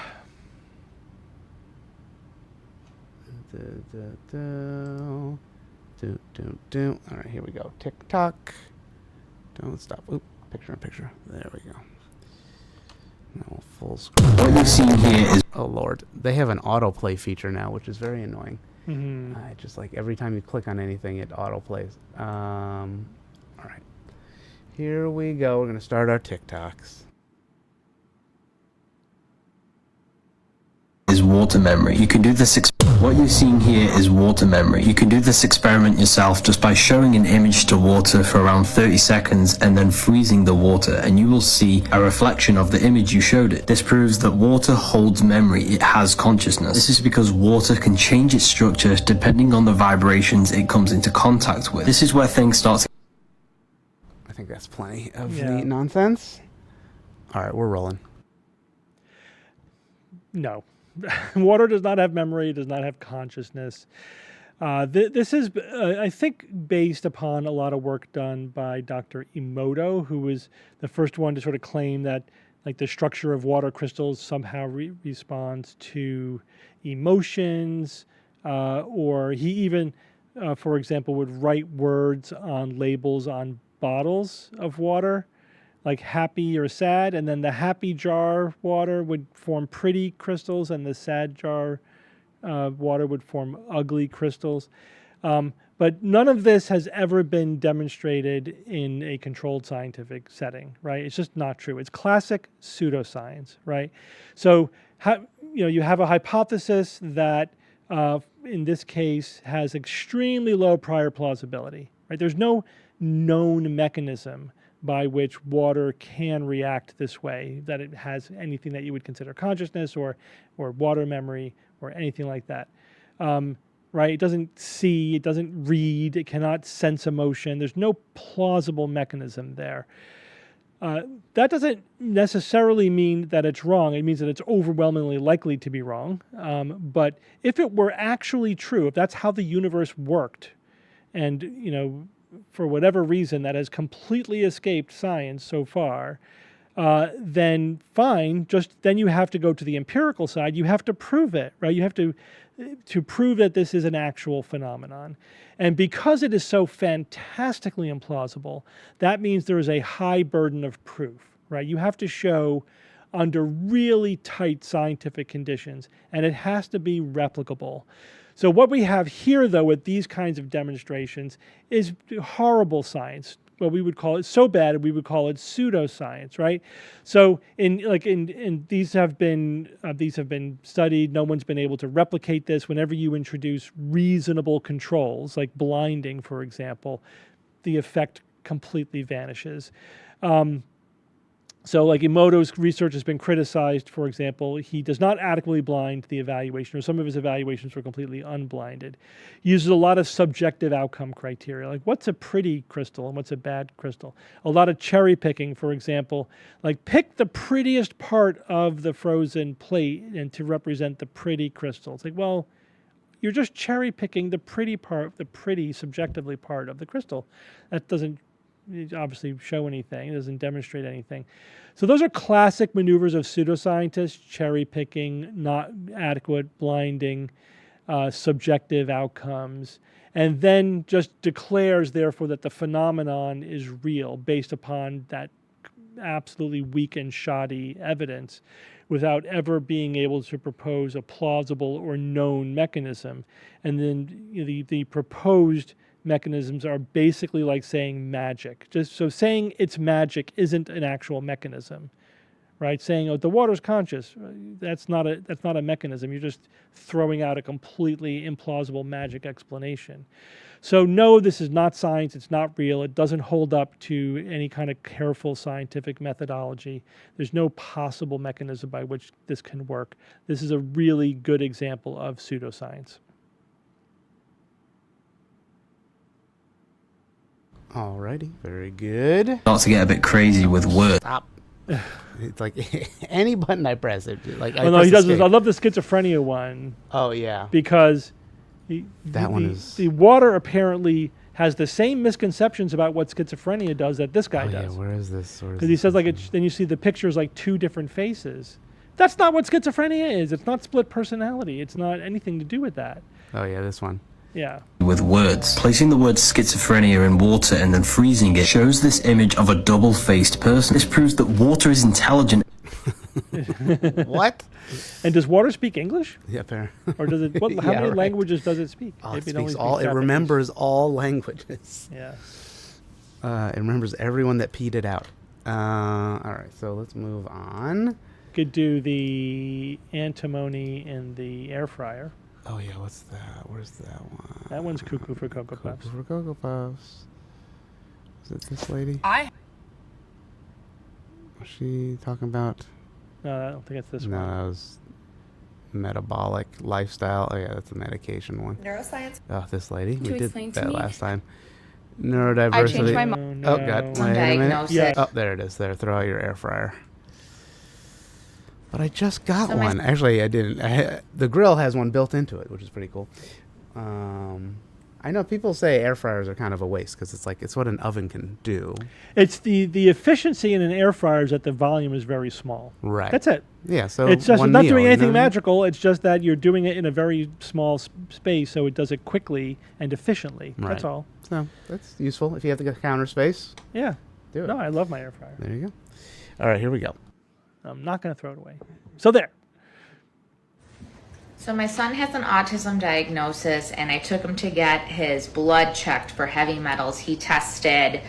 right, here we go. TikTok. Don't stop. Oop, picture in picture. There we go. No, full screen. What you're seeing here is... Oh, Lord. They have an autoplay feature now, which is very annoying. Mm-hmm. Just like every time you click on anything, it autoplays. All right. Here we go. We're going to start our TikToks. Is water memory. You can do this. What you're seeing here is water memory. You can do this experiment yourself just by showing an image to water for around 30 seconds and then freezing the water, and you will see a reflection of the image you showed it. This proves that water holds memory. It has consciousness. This is because water can change its structure depending on the vibrations it comes into contact with. This is where things start to... I think that's plenty of the nonsense. All right, we're rolling. No. Water does not have memory, does not have consciousness. This is, I think, based upon a lot of work done by Dr. Emoto, who was the first one to sort of claim that like the structure of water crystals somehow responds to emotions, or he even, for example, would write words on labels on bottles of water, like happy or sad, and then the happy jar water would form pretty crystals and the sad jar water would form ugly crystals. But none of this has ever been demonstrated in a controlled scientific setting, right? It's just not true. It's classic pseudoscience, right? So you have a hypothesis that in this case has extremely low prior plausibility, right? There's no known mechanism by which water can react this way, that it has anything that you would consider consciousness or water memory or anything like that. Right? It doesn't see, it doesn't read, it cannot sense emotion. There's no plausible mechanism there. That doesn't necessarily mean that it's wrong. It means that it's overwhelmingly likely to be wrong. But if it were actually true, if that's how the universe worked, and for whatever reason that has completely escaped science so far, then fine. Then you have to go to the empirical side. You have to prove it, right? You have to prove that this is an actual phenomenon. And because it is so fantastically implausible, that means there is a high burden of proof, right? You have to show under really tight scientific conditions, and it has to be replicable. So what we have here, though, with these kinds of demonstrations is horrible science, what we would call it so bad we would call it pseudoscience, right? So in these have been studied. No one's been able to replicate this. Whenever you introduce reasonable controls, like blinding, for example, the effect completely vanishes. So like Emoto's research has been criticized. For example, he does not adequately blind the evaluation, or some of his evaluations were completely unblinded. He uses a lot of subjective outcome criteria, like what's a pretty crystal and what's a bad crystal. A lot of cherry picking, for example, like pick the prettiest part of the frozen plate and to represent the pretty crystal. It's like, well, you're just cherry picking the pretty part, the pretty subjectively part of the crystal. That doesn't obviously show anything. It doesn't demonstrate anything. So those are classic maneuvers of pseudoscientists: cherry picking, not adequate blinding, subjective outcomes, and then just declares therefore that the phenomenon is real based upon that absolutely weak and shoddy evidence, without ever being able to propose a plausible or known mechanism. And then the proposed mechanisms are basically like saying magic. Just so saying it's magic isn't an actual mechanism, right? Saying, oh, the water's conscious, that's not a mechanism. You're just throwing out a completely implausible magic explanation. So no, this is not science. It's not real. It doesn't hold up to any kind of careful scientific methodology. There's no possible mechanism by which this can work. This is a really good example of pseudoscience. Alrighty, very good. Start to get a bit crazy with words. Stop. It's like any button I press it. Like Oh no, he does this. I love the schizophrenia one. Oh yeah, because the water apparently has the same misconceptions about what schizophrenia does that this guy does. Yeah, where is this? Because he says then you see the pictures like two different faces. That's not what schizophrenia is. It's not split personality. It's not anything to do with that. Oh yeah, this one. Yeah. With words. Placing the word schizophrenia in water and then freezing it shows this image of a double-faced person. This proves that water is intelligent. What? And does water speak English? Yeah, fair. Or does it? How many languages does it speak? Oh, it remembers all languages. Yeah. It remembers everyone that peed it out. All right, so let's move on. Could do the antimony in the air fryer. Oh yeah, what's that? Where's that one? That one's cuckoo for Cocoa Puffs. Cuckoo for Cocoa Puffs. Is it this lady? Was she talking about? No, I don't think it's this No, one. that was metabolic lifestyle. Oh yeah, that's the medication one. Neuroscience. Oh, this lady. To We did explain to that me? last time. Neurodiversity. I changed my mind. No, Oh god, wait a minute. Undiagnosed. Yeah. Oh, there it is. There, throw out your air fryer. But I just got So one. Actually, I didn't. The grill has one built into it, which is pretty cool. I know people say air fryers are kind of a waste because it's what an oven can do. It's the efficiency in an air fryer is that the volume is very small. Right. That's it. Yeah. So It's just one not meal, doing anything you know? magical. It's just that you're doing it in a very small space, so it does it quickly and efficiently. Right. That's all. So that's useful if you have the counter space. Yeah. Do it. No, I love my air fryer. There you go. All right, here we go. I'm not going to throw it away. So there. So my son has an autism diagnosis, and I took him to get his blood checked for heavy metals. He tested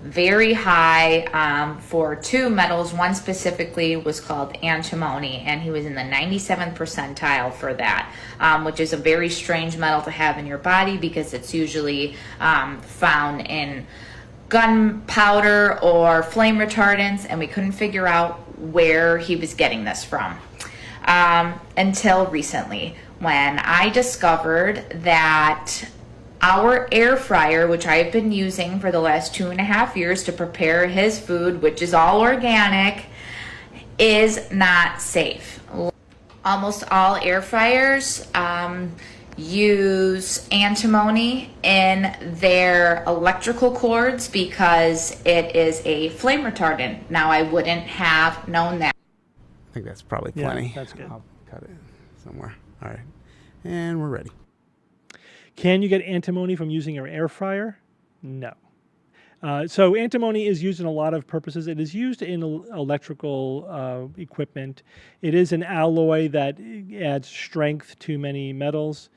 very high for two metals. One specifically was called antimony, and he was in the 97th percentile for that, which is a very strange metal to have in your body because it's usually found in gunpowder or flame retardants, and we couldn't figure out where he was getting this from. Until recently, when I discovered that our air fryer, which I've been using for the last 2.5 years to prepare his food, which is all organic, is not safe. Almost all air fryers use antimony in their electrical cords because it is a flame retardant. Now, I wouldn't have known that. I think that's probably Yeah, plenty. that's good. I'll cut it somewhere. All right. And we're ready. Can you get antimony from using your air fryer? No. So antimony is used in a lot of purposes. It is used in electrical equipment. It is an alloy that adds strength to many metals.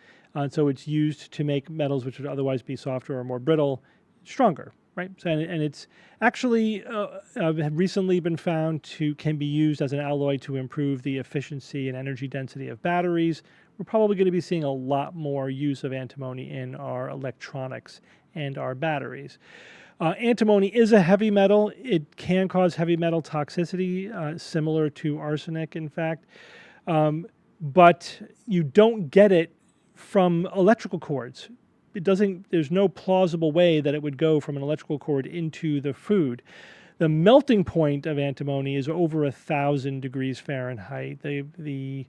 So it's used to make metals which would otherwise be softer or more brittle stronger. right? So, and it's actually have recently been found can be used as an alloy to improve the efficiency and energy density of batteries. We're probably going to be seeing a lot more use of antimony in our electronics and our batteries. Antimony is a heavy metal. It can cause heavy metal toxicity, similar to arsenic, in fact. But you don't get it from electrical cords. There's no plausible way that it would go from an electrical cord into the food. The melting point of antimony is over 1,000 degrees Fahrenheit. The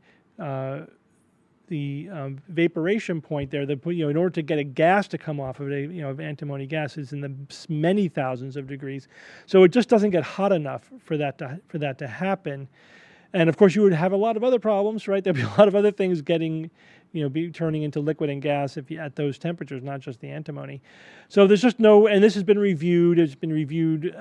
vaporation point there, in order to get a gas to come off of it, of antimony gas, is in the many thousands of degrees. So it just doesn't get hot enough for that to happen. And of course, you would have a lot of other problems, right? There'd be a lot of other things getting, be turning into liquid and gas at those temperatures, not just the antimony. So there's just and this has been reviewed. It's been reviewed,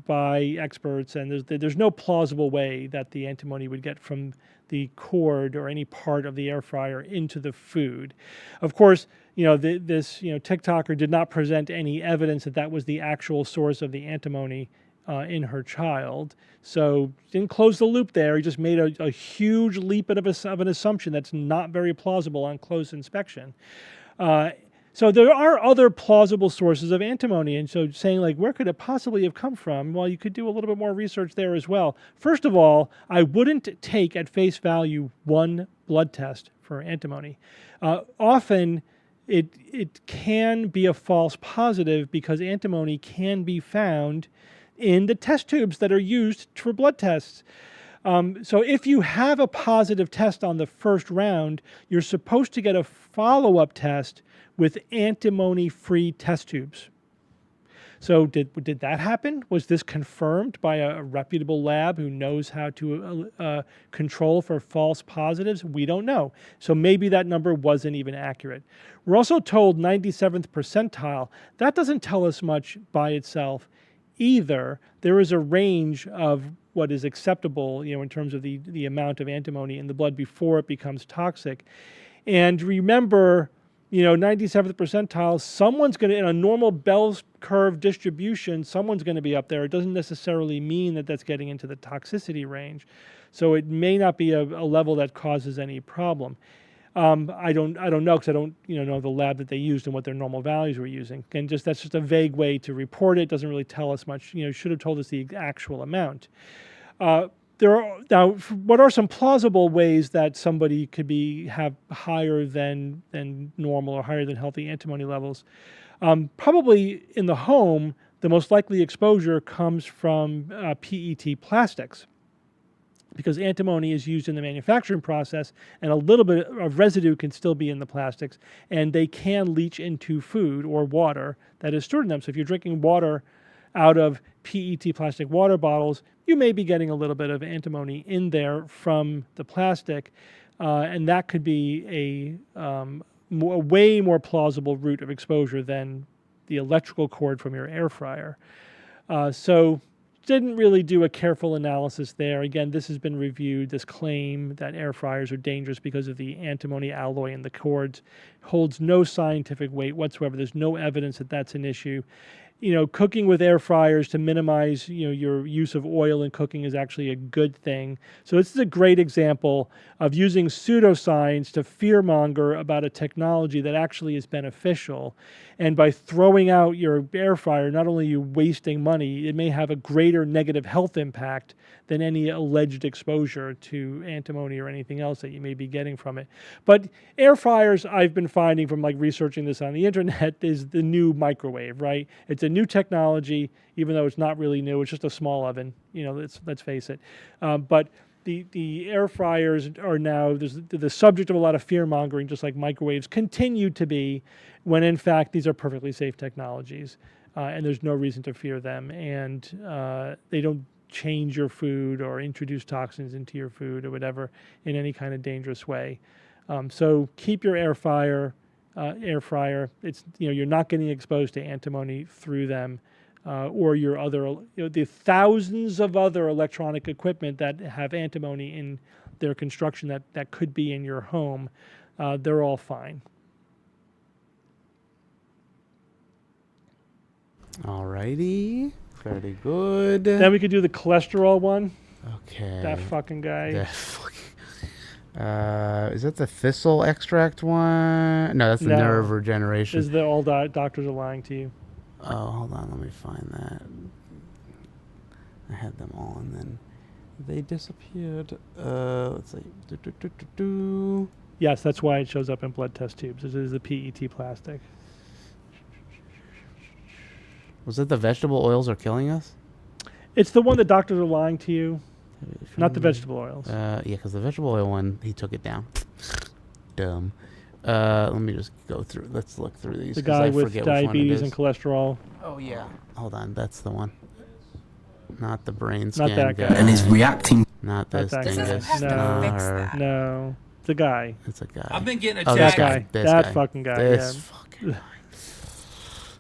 by experts, and there's no plausible way that the antimony would get from the cord or any part of the air fryer into the food. Of course, this TikToker did not present any evidence that was the actual source of the antimony in her child. So didn't close the loop there. He just made a huge leap of an assumption that's not very plausible on close inspection. So there are other plausible sources of antimony. And so saying, where could it possibly have come from? Well, you could do a little bit more research there as well. First of all, I wouldn't take at face value one blood test for antimony. Often, it can be a false positive because antimony can be found in the test tubes that are used for blood tests. So if you have a positive test on the first round, you're supposed to get a follow-up test with antimony-free test tubes. So did that happen? Was this confirmed by a reputable lab who knows how to control for false positives? We don't know. So maybe that number wasn't even accurate. We're also told 97th percentile. That doesn't tell us much by itself either. There is a range of what is acceptable, in terms of the amount of antimony in the blood before it becomes toxic. And remember, 97th percentile, someone's going to, in a normal bell curve distribution, someone's going to be up there. It doesn't necessarily mean that that's getting into the toxicity range. So it may not be a level that causes any problem. I don't know, because I don't know the lab that they used and what their normal values were using. And that's just a vague way to report it. It doesn't really tell us much. Should have told us the actual amount. What are some plausible ways that somebody could have higher than normal or higher than healthy antimony levels? Probably in the home, the most likely exposure comes from PET plastics, because antimony is used in the manufacturing process, and a little bit of residue can still be in the plastics, and they can leach into food or water that is stored in them. So if you're drinking water out of PET plastic water bottles, you may be getting a little bit of antimony in there from the plastic, and that could be a way more plausible route of exposure than the electrical cord from your air fryer. So didn't really do a careful analysis there. Again, this has been reviewed. This claim that air fryers are dangerous because of the antimony alloy in the cords holds no scientific weight whatsoever. There's no evidence that that's an issue. Cooking with air fryers to minimize, your use of oil in cooking is actually a good thing. So this is a great example of using pseudoscience to fearmonger about a technology that actually is beneficial. And by throwing out your air fryer, not only are you wasting money, it may have a greater negative health impact than any alleged exposure to antimony or anything else that you may be getting from it. But air fryers, I've been finding from researching this on the internet, is the new microwave, right? It's a new technology, even though it's not really new. It's just a small oven, let's face it. But the air fryers are now the subject of a lot of fear mongering, just like microwaves continue to be, when in fact these are perfectly safe technologies, and there's no reason to fear them, and they don't change your food or introduce toxins into your food or whatever in any kind of dangerous way. So keep your air fryer. It's you're not getting exposed to antimony through them, or your other the thousands of other electronic equipment that have antimony in their construction that could be in your home. They're all fine. Alrighty. Very good. Then we could do the cholesterol one. Okay. That fucking guy. Is that the thistle extract one? No, that's the No. nerve regeneration. Is that all doctors are lying to you? Oh, hold on. Let me find that. I had them all, and then they disappeared. Let's see. Yes, that's why it shows up in blood test tubes. It is the PET plastic. Was it the vegetable oils are killing us? It's the one that doctors are lying to you, not the vegetable oils. Yeah, because the vegetable oil one, he took it down. Dumb. Let me just go through. Let's look through these. The 'cause guy I with forget which one it diabetes is. and cholesterol. Oh, yeah. Hold on. That's the one. Not the brain Not scan that guy. guy. And is reacting. Not this. that Dingus. guy. Doesn't have to No. fix that. No, the guy. It's a guy. I've been getting Oh, That this attacked. guy. This That guy. fucking guy. This Yeah. fucking guy.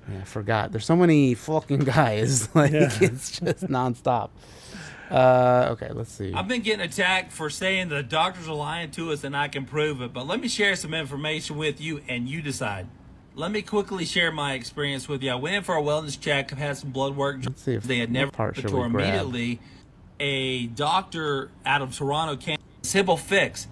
Yeah, I forgot. There's so many fucking guys. Like, Yeah. it's just nonstop. Okay, let's see. I've been getting attacked for saying the doctors are lying to us and I can prove it. But let me share some information with you and you decide. Let me quickly share my experience with you. I went in for a wellness check. I've had some blood work. Let's see if They had what never part should before we grab? immediately. A doctor out of Toronto came. Simple fix.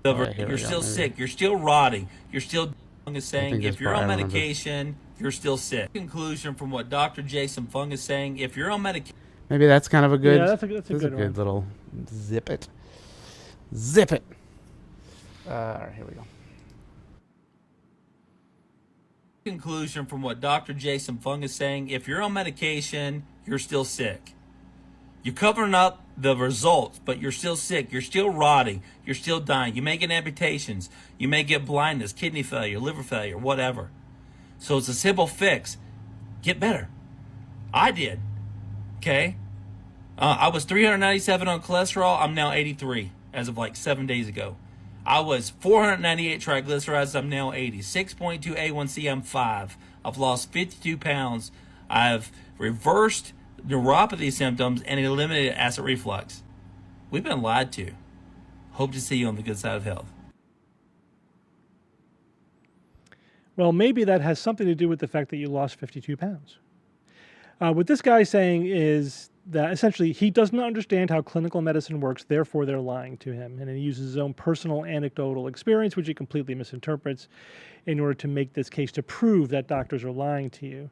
right, here we You're go. still Maybe. sick. You're still rotting. You're still is saying think this if you're part on I remember. medication, you're still sick. Conclusion from what Dr. Jason Fung is saying: if you're on medication. Maybe that's kind of a good. Yeah, that's a good one. little zip it. Zip it. All right, here we go. Conclusion from what Dr. Jason Fung is saying: if you're on medication, you're still sick. You're covering up the results, but you're still sick. You're still rotting. You're still dying. You may get amputations. You may get blindness, kidney failure, liver failure, whatever. So it's a simple fix. Get better. I did. Okay? I was 397 on cholesterol. I'm now 83 as of like 7 days ago. I was 498 triglycerides. I'm now 80. 6.2 A1C. I'm 5. I've lost 52 pounds. I've reversed neuropathy symptoms and eliminated acid reflux. We've been lied to. Hope to see you on the good side of health. Well, maybe that has something to do with the fact that you lost 52 pounds. What this guy is saying is that essentially he doesn't understand how clinical medicine works, therefore they're lying to him. And he uses his own personal anecdotal experience, which he completely misinterprets, in order to make this case to prove that doctors are lying to you.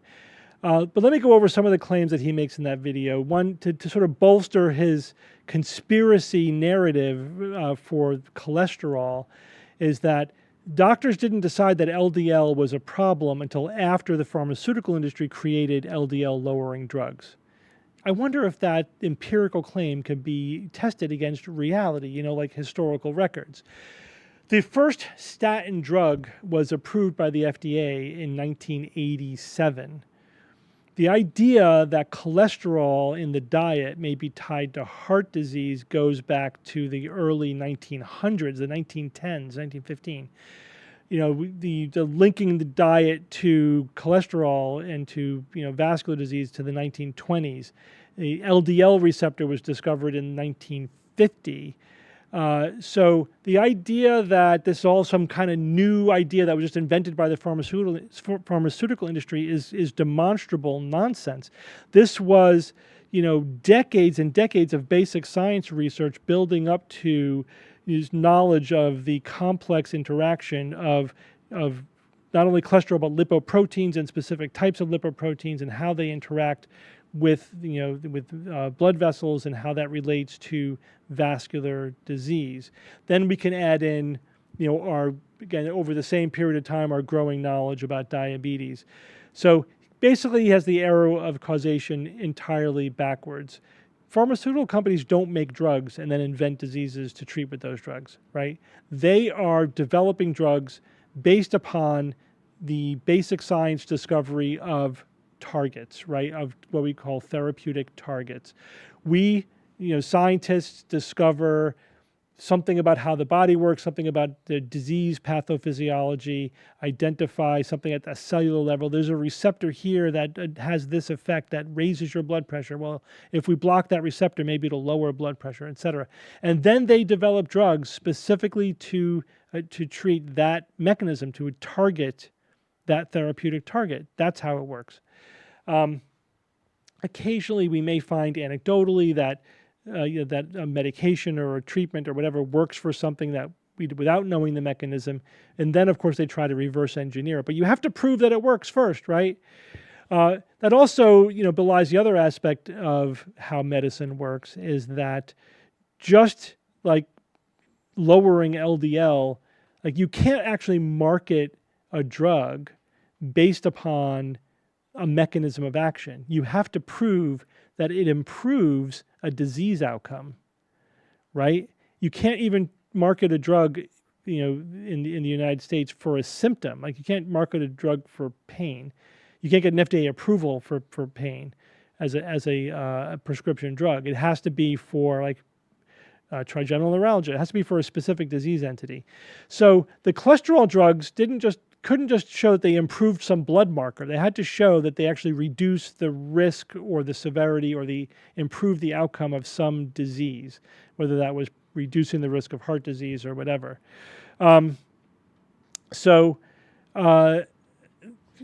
But let me go over some of the claims that he makes in that video. One, to sort of bolster his conspiracy narrative for cholesterol, is that doctors didn't decide that LDL was a problem until after the pharmaceutical industry created LDL lowering drugs. I wonder if that empirical claim could be tested against reality, like historical records. The first statin drug was approved by the FDA in 1987. The idea that cholesterol in the diet may be tied to heart disease goes back to the early 1900s, the 1910s, 1915. The linking the diet to cholesterol and to vascular disease to the 1920s. The LDL receptor was discovered in 1950. So the idea that this is all some kind of new idea that was just invented by the pharmaceutical industry is demonstrable nonsense. This was, decades and decades of basic science research building up to his knowledge of the complex interaction of not only cholesterol but lipoproteins and specific types of lipoproteins and how they interact with blood vessels and how that relates to vascular disease. Then we can add in again over the same period of time our growing knowledge about diabetes. So basically he has the arrow of causation entirely backwards. Pharmaceutical companies don't make drugs and then invent diseases to treat with those drugs, right? They are developing drugs based upon the basic science discovery of targets, right? Of what we call therapeutic targets. We, scientists discover something about how the body works, something about the disease pathophysiology, identify something at the cellular level. There's a receptor here that has this effect that raises your blood pressure. Well, if we block that receptor, maybe it'll lower blood pressure, et cetera. And then they develop drugs specifically to treat that mechanism, to target that therapeutic target. That's how it works. occasionally we may find anecdotally that that a medication or a treatment or whatever works for something that without knowing the mechanism, and then of course they try to reverse engineer it. But you have to prove that it works first, right? That also, belies the other aspect of how medicine works, is that just like lowering LDL, like you can't actually market a drug based upon a mechanism of action. You have to prove that it improves a disease outcome, right? You can't even market a drug, in the United States for a symptom. Like you can't market a drug for pain. You can't get an FDA approval for pain as a prescription drug. It has to be for like trigeminal neuralgia. It has to be for a specific disease entity. So the cholesterol drugs couldn't just show that they improved some blood marker. They had to show that they actually reduced the risk or the severity or improved the outcome of some disease, whether that was reducing the risk of heart disease or whatever.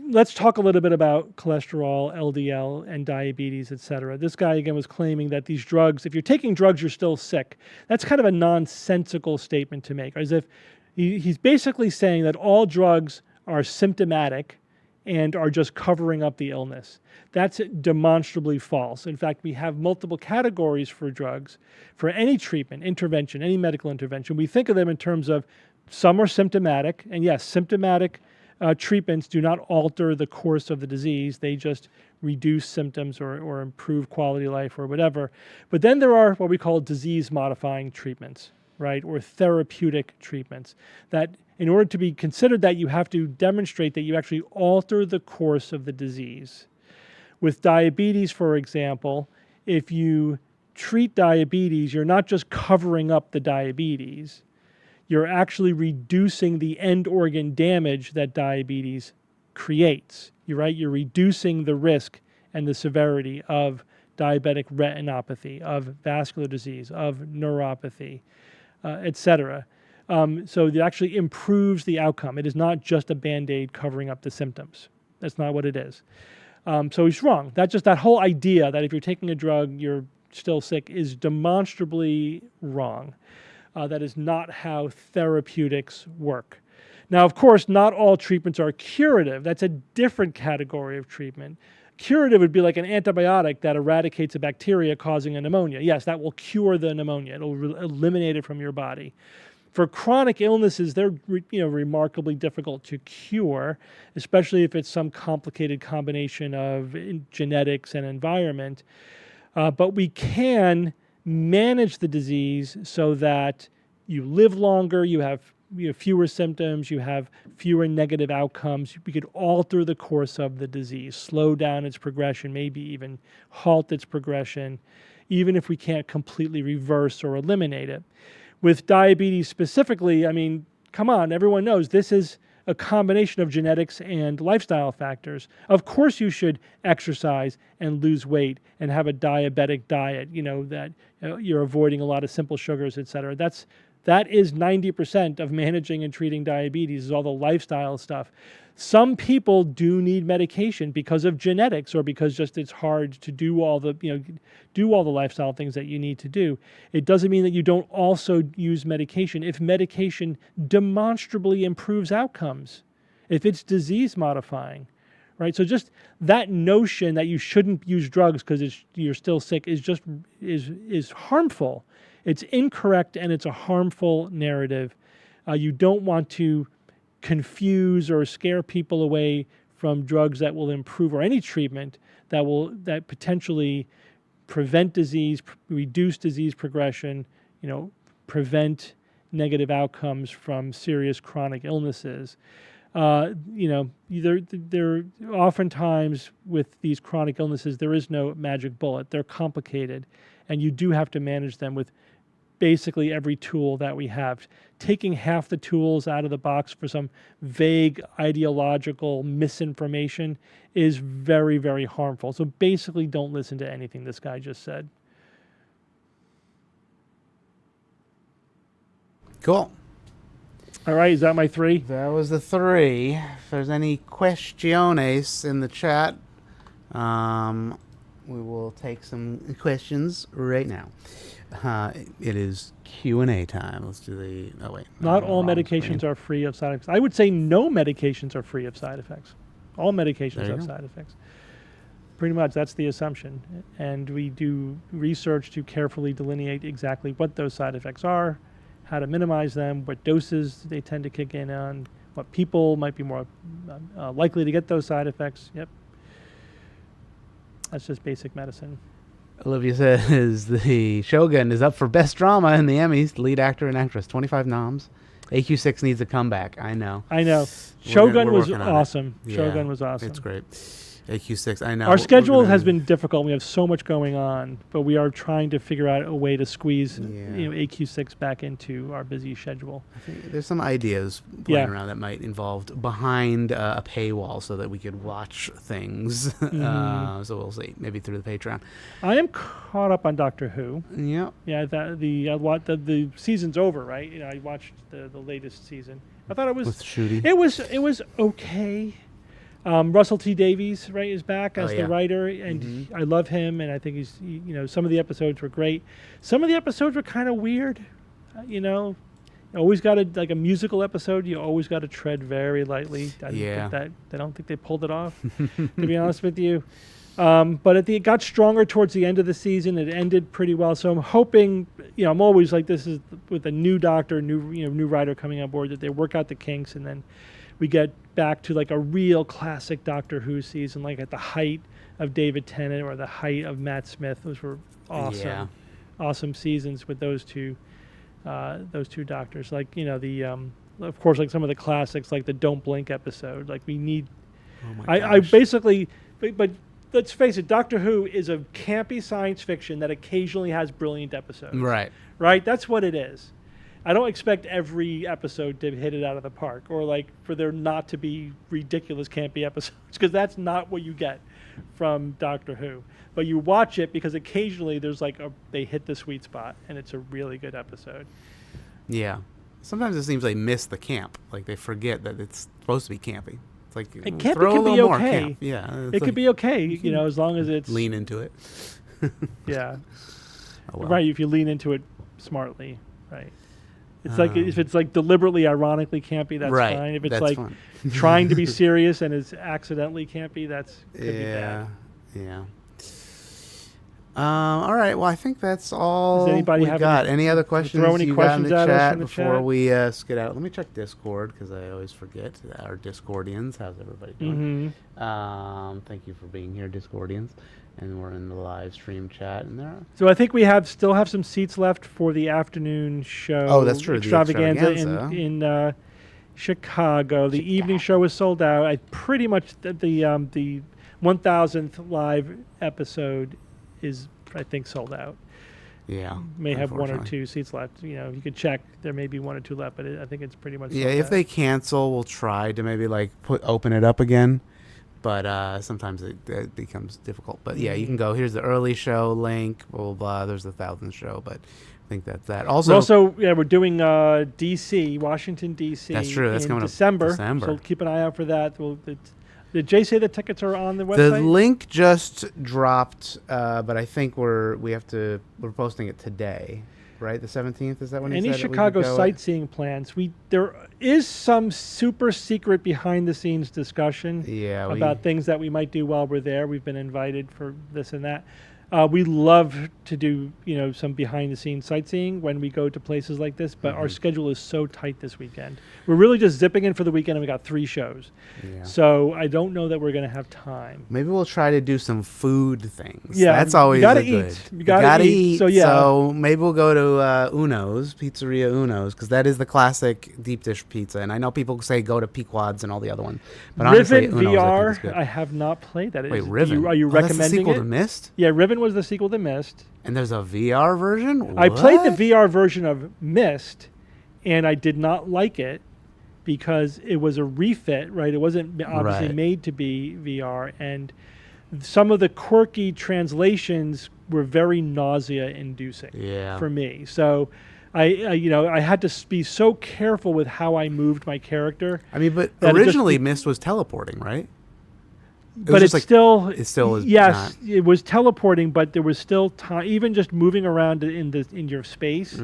Let's talk a little bit about cholesterol, LDL, and diabetes, etc. This guy, again, was claiming that these drugs, if you're taking drugs, you're still sick. That's kind of a nonsensical statement to make, as if he's basically saying that all drugs are symptomatic and are just covering up the illness. That's demonstrably false. In fact, we have multiple categories for drugs. For any treatment, intervention, any medical intervention, we think of them in terms of some are symptomatic, and yes, symptomatic treatments do not alter the course of the disease. They just reduce symptoms or improve quality of life or whatever. But then there are what we call disease-modifying treatments, right, or therapeutic treatments, that in order to be considered that, you have to demonstrate that you actually alter the course of the disease. With diabetes, for example, if you treat diabetes, you're not just covering up the diabetes, you're actually reducing the end organ damage that diabetes creates. You're right, you're reducing the risk and the severity of diabetic retinopathy, of vascular disease, of neuropathy, etc. So it actually improves the outcome. It is not just a Band-Aid covering up the symptoms. That's not what it is. So he's wrong. That whole idea that if you're taking a drug, you're still sick is demonstrably wrong. That is not how therapeutics work. Now, of course, not all treatments are curative. That's a different category of treatment. Curative would be like an antibiotic that eradicates a bacteria causing a pneumonia. Yes, that will cure the pneumonia. It'll eliminate it from your body. For chronic illnesses, they're remarkably difficult to cure, especially if it's some complicated combination of genetics and environment. But we can manage the disease so that you live longer, you have fewer symptoms, you have fewer negative outcomes. We could alter the course of the disease, slow down its progression, maybe even halt its progression, even if we can't completely reverse or eliminate it. With diabetes specifically, I mean, come on, everyone knows this is a combination of genetics and lifestyle factors. Of course you should exercise and lose weight and have a diabetic diet, that you're avoiding a lot of simple sugars, et cetera. That is 90% of managing and treating diabetes, is all the lifestyle stuff. Some people do need medication because of genetics or because just it's hard to do all the lifestyle things that you need to do. It doesn't mean that you don't also use medication if medication demonstrably improves outcomes, if it's disease modifying, right? So just that notion that you shouldn't use drugs because you're still sick is harmful. It's incorrect and it's a harmful narrative. You don't want to confuse or scare people away from drugs that will improve, or any treatment that potentially prevent disease, reduce disease progression, prevent negative outcomes from serious chronic illnesses. There oftentimes with these chronic illnesses, there is no magic bullet. They're complicated, and you do have to manage them with basically every tool that we have. Taking half the tools out of the box for some vague ideological misinformation is very, very harmful. So basically don't listen to anything this guy just said. Cool. All right, is that my 3? That was the 3. If there's any questiones in the chat, we will take some questions right now. It is Q&A time. Let's do the... Oh, wait. Not all medications are free of side effects. I would say no medications are free of side effects. All medications have side effects. Pretty much, that's the assumption. And we do research to carefully delineate exactly what those side effects are, how to minimize them, what doses they tend to kick in on, what people might be more likely to get those side effects. Yep. That's just basic medicine. Olivia says the Shogun is up for Best Drama in the Emmys. Lead actor and actress, 25 noms. AQ6 needs a comeback. I know. Shogun was awesome. Shogun was awesome. It's great. AQ6, I know. Our schedule has been difficult. We have so much going on, but we are trying to figure out a way to squeeze AQ6 back into our busy schedule. I think there's some ideas playing around that might involve behind a paywall so that we could watch things. So we'll see. Maybe through the Patreon. I am caught up on Doctor Who. Yeah. Yeah. The season's over, right? I watched the latest season. I thought it was. With Shooty. It was okay. Russell T Davies, right, is back as the writer, and I love him, and I think he's, some of the episodes were great. Some of the episodes were kind of weird, you always got a musical episode. You always got to tread very lightly. I don't think they pulled it off, to be honest with you. But it got stronger towards the end of the season. It ended pretty well, so I'm hoping. I'm always like this is with a new doctor, new writer coming on board, that they work out the kinks, and then we get back to like a real classic Doctor Who season, like at the height of David Tennant or the height of Matt Smith. Those were awesome seasons with those two doctors. Like of course, like some of the classics, like the Don't Blink episode. Like we need. Oh my gosh. I basically, but let's face it, Doctor Who is a campy science fiction that occasionally has brilliant episodes. Right. Right. That's what it is. I don't expect every episode to hit it out of the park, or like for there not to be ridiculous campy episodes, because that's not what you get from Doctor Who. But you watch it because occasionally there's they hit the sweet spot, and it's a really good episode. Yeah. Sometimes it seems they miss the camp, like they forget that it's supposed to be campy. It's like it can be okay. Yeah, it could be okay, as long as it's lean into it. Yeah. Oh, well. Right. If you lean into it smartly, right. It's like if it's like deliberately, ironically campy, that's fine. If it's like trying to be serious and is accidentally campy, could be bad. Yeah. All right. Well, I think that's all we got. Any other questions? Throw any questions at us in the chat before we skid out. Let me check Discord because I always forget. Our Discordians. How's everybody doing? Thank you for being here, Discordians. And we're in the live stream chat in there. So I think we still have some seats left for the afternoon show. Oh, that's true. Extravaganza in Chicago. The evening show was sold out. I pretty much the 1000th live episode is, I think, sold out. Yeah. May have one or two seats left. You could check. There may be one or two left, but I think it's pretty much sold if out. they cancel, we'll try to maybe open it up again. But sometimes it becomes difficult. But yeah, you can go. Here's the early show link. Blah blah blah. There's the 1000th show. But I think that's that. Also, we're doing D.C., Washington D.C. That's true. That's in coming December. up December. So keep an eye out for that. Did Jay say the tickets are on the website? The link just dropped, but I think we're posting it today. Right, the 17th, is that when you said Any Chicago sightseeing plans? There is some super secret behind the scenes discussion about things that we might do while we're there. We've been invited for this and that. We love to do, some behind the scenes sightseeing when we go to places like this, but our schedule is so tight this weekend. We're really just zipping in for the weekend, and we got 3 shows. Yeah. So I don't know that we're going to have time. Maybe we'll try to do some food things. Yeah, that's always good. You gotta eat. So maybe we'll go to Uno's, Pizzeria Uno's, because that is the classic deep dish pizza. And I know people say go to Pequod's and all the other ones, but honestly, Riven Uno's, VR, I have not played that. Wait, Riven? Are you recommending that's the sequel it? to Myst? Yeah, Riven was the sequel to Myst. And there's a VR version? I played the VR version of Myst, and I did not like it because it was a refit, right? It wasn't obviously made to be VR, and some of the quirky translations were very nausea-inducing for me. So I had to be so careful with how I moved my character. I mean, but originally Myst was teleporting, right? but just it's still it still is yes, not. it was teleporting, but there was still time. Even just moving around in your space,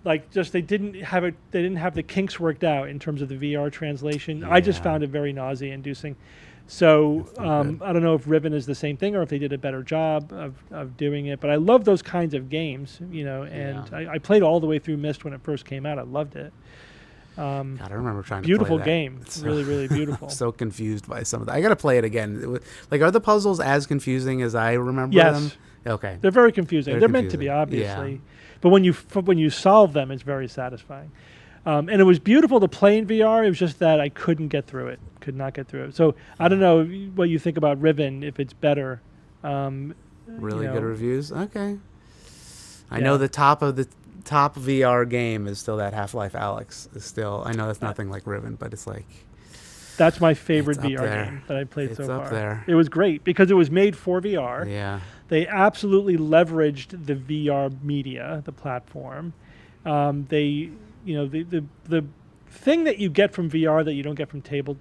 like just they didn't have it. They didn't have the kinks worked out in terms of the VR translation. I just Yeah. found it very nausea-inducing. So That's not good. I don't know if Riven is the same thing or if they did a better job of doing it. But I love those kinds of games, And Yeah. I played all the way through Myst when it first came out. I loved it. God, I remember trying Beautiful to play that. game, It's really, really beautiful. so confused by some of that. I got to play it again. Like, are the puzzles as confusing as I remember Yes. them? Okay. They're very confusing. They're They're meant to be, confusing. obviously, Yeah. but when you solve them, it's very satisfying. And it was beautiful to play in VR. It was just that I couldn't get through it. Could not get through it. So I don't know what you think about Riven. If it's better. Really you good know. reviews. Okay. I Yeah. know the top VR game is still that Half-Life Alyx. Is still. I know that's nothing like Riven, but it's like That's my favorite It's up VR there. game that I played so It's far. up there. It was great because it was made for VR. yeah. They absolutely leveraged the VR media, the platform. The thing that you get from VR that you don't get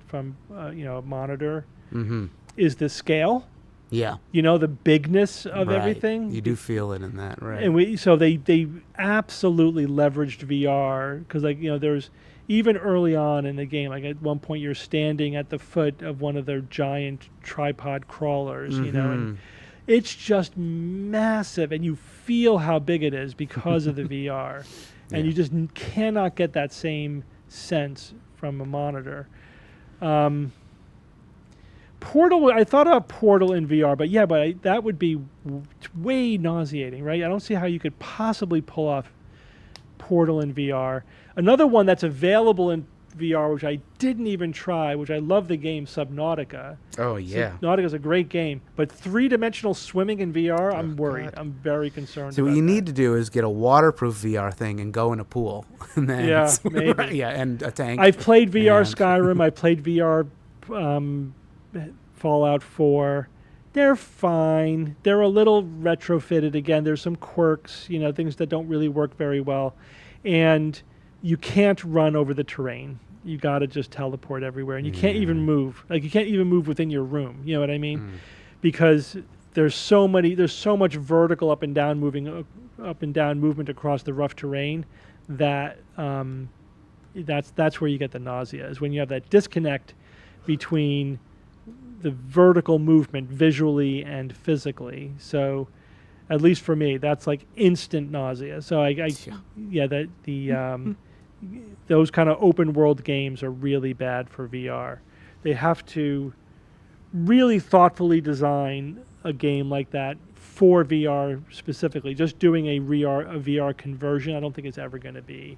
from a monitor is the scale. Yeah. The bigness of Right. everything. You do feel it in that, right? And they absolutely leveraged VR because there's even early on in the game, like at one point you're standing at the foot of one of their giant tripod crawlers, and it's just massive, and you feel how big it is because of the VR, and you just cannot get that same sense from a monitor. Portal, I thought about Portal in VR, but that would be way nauseating, right? I don't see how you could possibly pull off Portal in VR. Another one that's available in VR, which I didn't even try, which I love the game, Subnautica. Oh yeah. Subnautica is a great game, but three-dimensional swimming in VR, I'm worried. God. I'm very concerned. So what about you that. need to do is get a waterproof VR thing and go in a pool, and then Yeah, maybe. yeah, and a tank. I've played VR And- Skyrim. I played VR Fallout 4. They're fine. They're a little retrofitted again. There's some quirks, things that don't really work very well. And you can't run over the terrain. You got to just teleport everywhere. And you can't even move. Like, you can't even move within your room. You know what I mean? Because there's so much vertical up and down movement across the rough terrain that that's where you get the nausea, is when you have that disconnect between the vertical movement visually and physically. So at least for me, that's like instant nausea. So those kind of open world games are really bad for VR. They have to really thoughtfully design a game like that for VR specifically. Just doing a VR conversion, I don't think it's ever going to be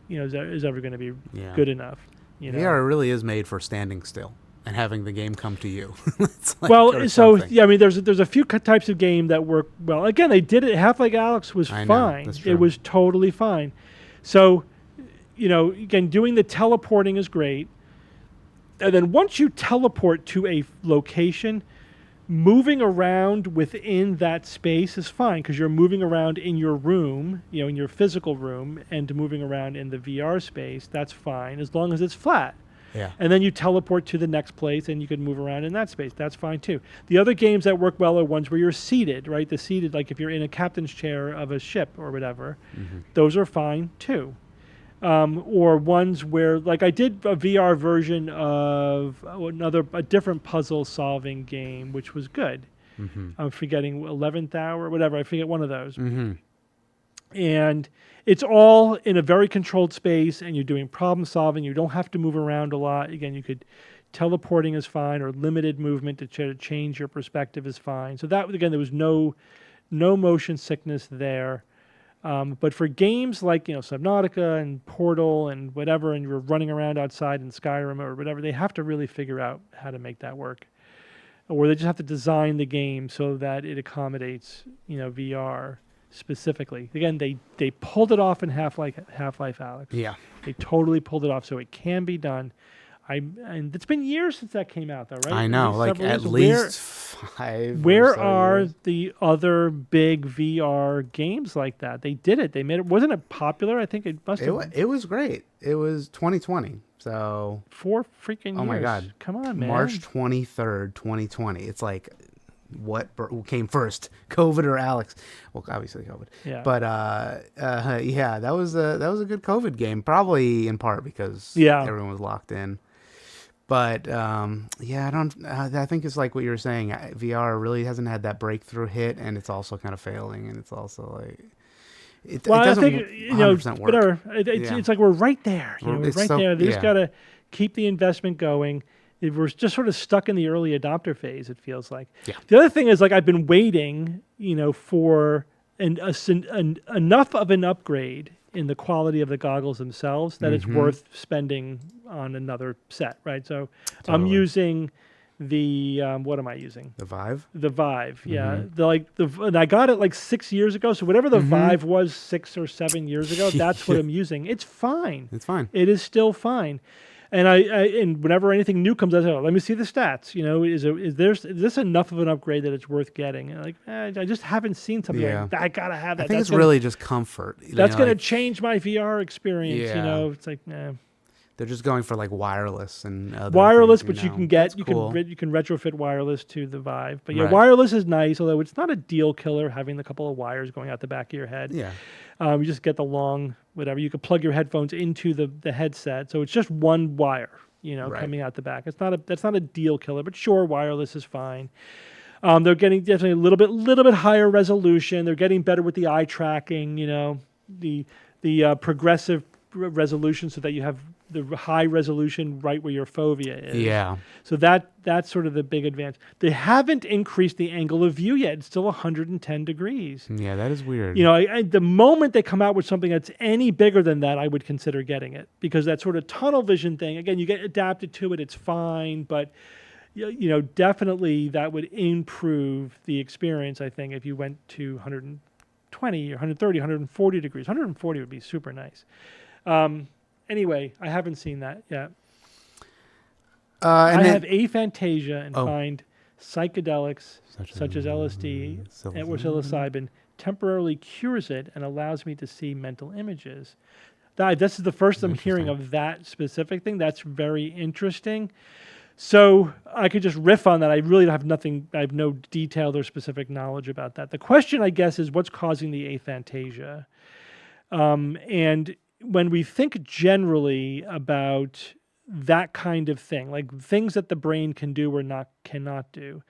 is ever going to be good enough. VR really is made for standing still and having the game come to you. It's like, Well, or so something. yeah, I mean, there's a few types of game that work well. Again, they did it. Half-Life Alyx was I know, fine. that's true. It was totally fine. So, again, doing the teleporting is great. And then once you teleport to a location, moving around within that space is fine because you're moving around in your room, in your physical room, and moving around in the VR space. That's fine as long as it's flat. Yeah. And then you teleport to the next place and you can move around in that space. That's fine too. The other games that work well are ones where you're seated, right? The seated, like if you're in a captain's chair of a ship or whatever, those are fine too. Or ones where, like I did a VR version of a different puzzle solving game, which was good. I'm forgetting 11th Hour, whatever. I forget one of those. And it's all in a very controlled space, and you're doing problem solving. You don't have to move around a lot. Again, teleporting is fine, or limited movement to try to change your perspective is fine. So that, again, there was no motion sickness there. But for games like Subnautica and Portal and whatever, and you're running around outside in Skyrim or whatever, they have to really figure out how to make that work, or they just have to design the game so that it accommodates VR specifically. Again, they pulled it off in Half-Life Alyx. Yeah. They totally pulled it off, so it can be done. And it's been years since that came out, though, right? I know, like Several at years. least 5. Where or so are years. the other big VR games like that? They did it. They made it. Wasn't it popular? I think it must have. It was great. It was 2020. So 4 freaking years. Oh my God. Come on, man. March 23rd, 2020. It's like, who came first, COVID or Alex? Well, obviously COVID. Yeah. But yeah, that was a good COVID game, probably in part because Yeah. everyone was locked in. But yeah, I think it's like what you were saying. VR really hasn't had that breakthrough hit, and it's also kind of failing, and it's also like it doesn't I think 100% work. whatever. Yeah. It's like we're right there. We're It's right so- there. They just yeah. gotta keep the investment going. We're just sort of stuck in the early adopter phase. It feels like. Yeah. The other thing is, like, I've been waiting, for enough of an upgrade in the quality of the goggles themselves that it's worth spending on another set, right? So I'm Totally. using the what am I using? The Vive. The Vive, yeah. And I got it like 6 years ago. So whatever the Vive was 6 or 7 years ago, that's what I'm using. It's fine. It's fine. It is still fine. And and whenever anything new comes out, I say, let me see the stats. Is this enough of an upgrade that it's worth getting? And I just haven't seen something like I gotta have that. I think That's it's really just comfort. that's gonna change my VR experience. Yeah. It's like They're just going for like wireless and other wireless, things, but you can get That's cool. you can retrofit wireless to the Vive. But yeah, Right. wireless is nice, although it's not a deal killer having a couple of wires going out the back of your head. Yeah. You just get the long whatever. You could plug your headphones into the headset, so it's just one wire, Right. coming out the back. That's not a deal killer, but sure, wireless is fine. They're getting definitely a little bit higher resolution. They're getting better with the eye tracking. The progressive resolution, so that you have the high resolution right where your fovea is. Yeah. So that's sort of the big advance. They haven't increased the angle of view yet. It's still 110 degrees. Yeah, that is weird. The moment they come out with something that's any bigger than that, I would consider getting it, because that sort of tunnel vision thing, again, you get adapted to it, it's fine, but definitely that would improve the experience, I think, if you went to 120 or 130, 140 degrees. 140 would be super nice. Anyway, I haven't seen that yet. I have aphantasia and find psychedelics such as LSD or psilocybin temporarily cures it and allows me to see mental images. This is the first I'm hearing of that specific thing. That's very interesting. So I could just riff on that. I really have nothing. I have no detailed or specific knowledge about that. The question, I guess, is what's causing the aphantasia? And when we think generally about that kind of thing, like things that the brain can do or cannot do,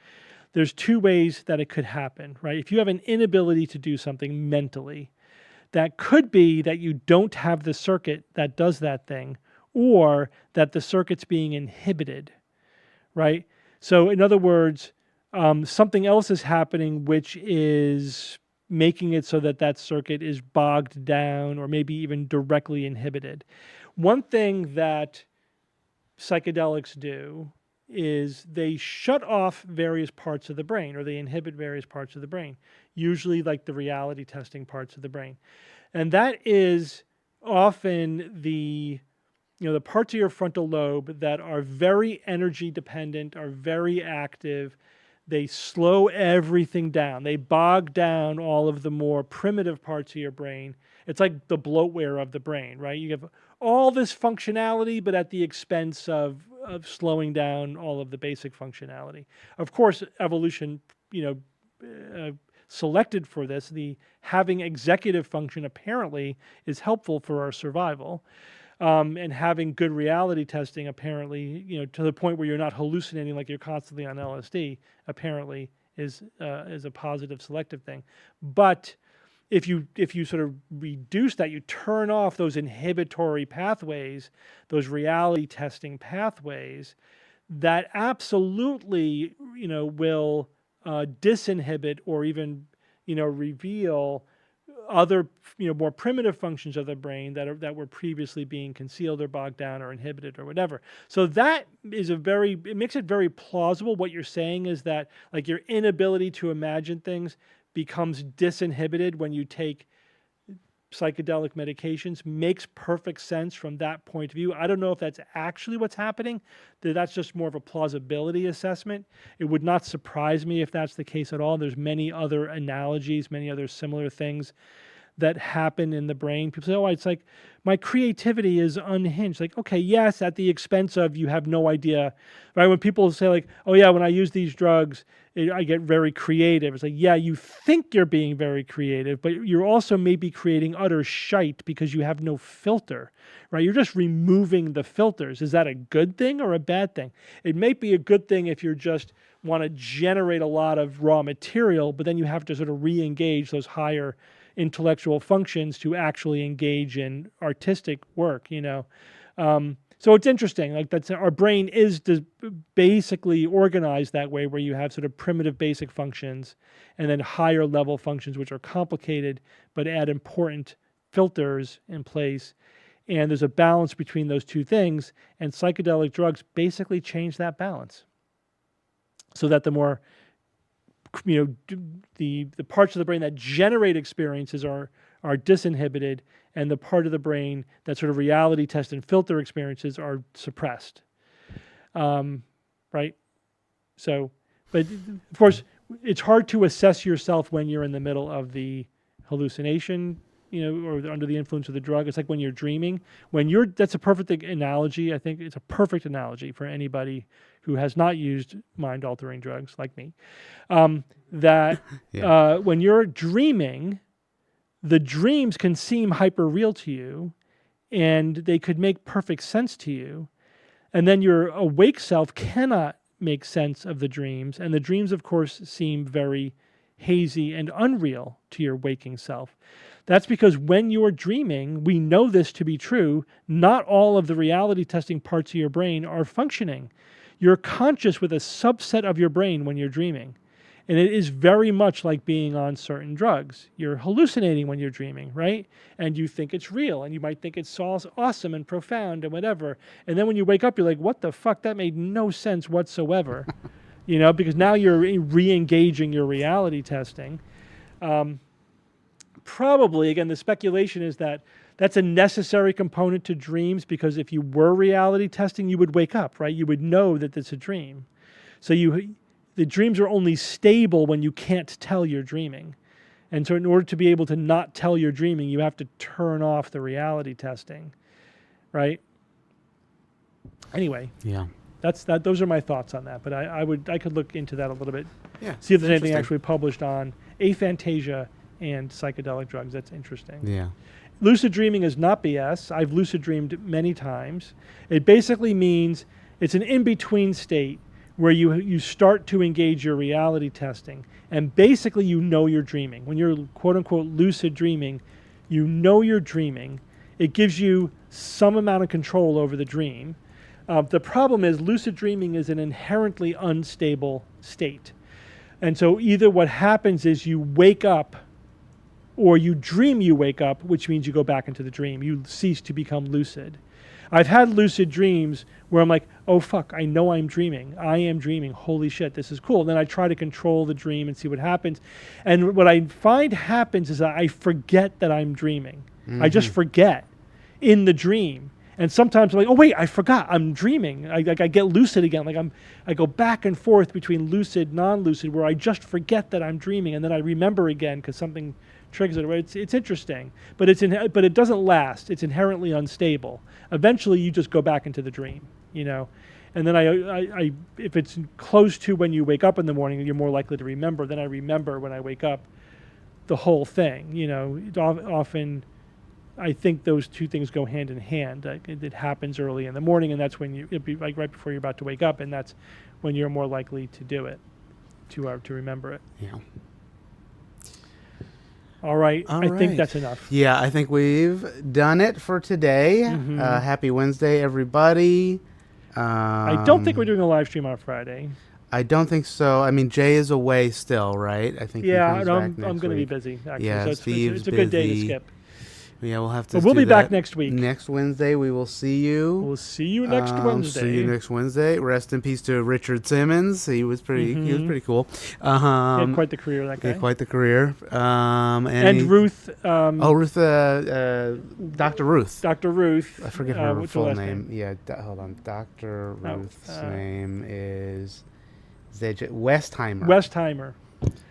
there's two ways that it could happen, right? If you have an inability to do something mentally, that could be that you don't have the circuit that does that thing, or that the circuit's being inhibited, right? So in other words, something else is happening, which is making it so that circuit is bogged down or maybe even directly inhibited. One thing that psychedelics do is they shut off various parts of the brain, or they inhibit various parts of the brain, usually like the reality testing parts of the brain. And that is often the parts of your frontal lobe that are very energy dependent, are very active. They slow everything down. They bog down all of the more primitive parts of your brain. It's like the bloatware of the brain, right? You have all this functionality, but at the expense of slowing down all of the basic functionality. Of course, evolution, selected for this. The having executive function apparently is helpful for our survival. And having good reality testing, apparently, to the point where you're not hallucinating like you're constantly on LSD, apparently is a positive selective thing. But if you sort of reduce that, you turn off those inhibitory pathways, those reality testing pathways, that absolutely will disinhibit or even reveal other more primitive functions of the brain that were previously being concealed or bogged down or inhibited or whatever. So that is it makes it very plausible. What you're saying is that like your inability to imagine things becomes disinhibited when you take psychedelic medications. Makes perfect sense from that point of view. I don't know if that's actually what's happening. That's just more of a plausibility assessment. It would not surprise me if that's the case at all. There's many other analogies, many other similar things that happen in the brain. People say, oh, it's like my creativity is unhinged. Like, okay, yes, at the expense of you have no idea, right? When people say like, oh yeah, when I use these drugs, I get very creative. It's like, yeah, you think you're being very creative, but you're also maybe creating utter shite because you have no filter, right? You're just removing the filters. Is that a good thing or a bad thing? It may be a good thing if you're just want to generate a lot of raw material, but then you have to sort of re-engage those higher intellectual functions to actually engage in artistic work, you know. So it's interesting, like that's our brain is basically organized that way, where you have sort of primitive basic functions and then higher level functions which are complicated but add important filters in place. And there's a balance between those two things, and psychedelic drugs basically change that balance so that the more, you know, the parts of the brain that generate experiences are disinhibited, and the part of the brain that sort of reality test and filter experiences are suppressed. Right? So, but of course, it's hard to assess yourself when you're in the middle of the hallucination, you know, or under the influence of the drug. It's like when you're dreaming. That's a perfect analogy. I think it's a perfect analogy for anybody who has not used mind-altering drugs like me. That when you're dreaming, the dreams can seem hyper-real to you, and they could make perfect sense to you. And then your awake self cannot make sense of the dreams. And the dreams, of course, seem very hazy and unreal to your waking self. That's because when you're dreaming, we know this to be true, not all of the reality testing parts of your brain are functioning. You're conscious with a subset of your brain when you're dreaming. And it is very much like being on certain drugs. You're hallucinating when you're dreaming, right? And you think it's real, and you might think it's all awesome and profound and whatever. And then when you wake up, you're like, what the fuck? That made no sense whatsoever. You know, because now you're re-engaging your reality testing. Probably, again, the speculation is that that's a necessary component to dreams, because if you were reality testing, you would wake up, right? You would know that it's a dream. So the dreams are only stable when you can't tell you're dreaming. And so in order to be able to not tell you're dreaming, you have to turn off the reality testing, right? Anyway. Yeah. Those are my thoughts on that, but I could look into that a little bit. Yeah. See if there's anything actually published on aphantasia and psychedelic drugs. That's interesting. Yeah. Lucid dreaming is not BS. I've lucid dreamed many times. It basically means it's an in-between state where you start to engage your reality testing, and basically you know you're dreaming. When you're quote-unquote lucid dreaming, you know you're dreaming. It gives you some amount of control over the dream. The problem is lucid dreaming is an inherently unstable state. And so either what happens is you wake up, or you dream you wake up, which means you go back into the dream. You cease to become lucid. I've had lucid dreams where I'm like, oh fuck, I know I'm dreaming. I am dreaming. Holy shit, this is cool. And then I try to control the dream and see what happens. And what I find happens is that I forget that I'm dreaming. Mm-hmm. I just forget in the dream. And sometimes I'm like, oh wait, I forgot, I'm dreaming. I get lucid again. I go back and forth between lucid, non-lucid, where I just forget that I'm dreaming, and then I remember again because something triggers it. It's interesting, but it doesn't last. It's inherently unstable. Eventually, you just go back into the dream, you know. And then I if it's close to when you wake up in the morning, you're more likely to remember. Then I remember when I wake up the whole thing. You know, often I think those two things go hand in hand. It happens early in the morning, and that's when it'd be like right before you're about to wake up, and that's when you're more likely to do it, to remember it. Yeah. All right. I think that's enough. Yeah, I think we've done it for today. Mm-hmm. Happy Wednesday, everybody. I don't think we're doing a live stream on Friday. I don't think so. I mean, Jay is away still, right? I think. Yeah, I'm going to be busy. Actually. Yeah, so Steve's it's a good day to busy. skip. Yeah, we'll have to. But we'll be back next week. Next Wednesday, we will see you. We'll see you next Wednesday. See you next Wednesday. Rest in peace to Richard Simmons. He was pretty. He was pretty cool. He had quite the career, that guy. Quite the career. And Ruth. Ruth. Dr. Ruth. Dr. Ruth. I forget her what's full her last name. Yeah, hold on. Dr. Ruth's name is Westheimer. Westheimer.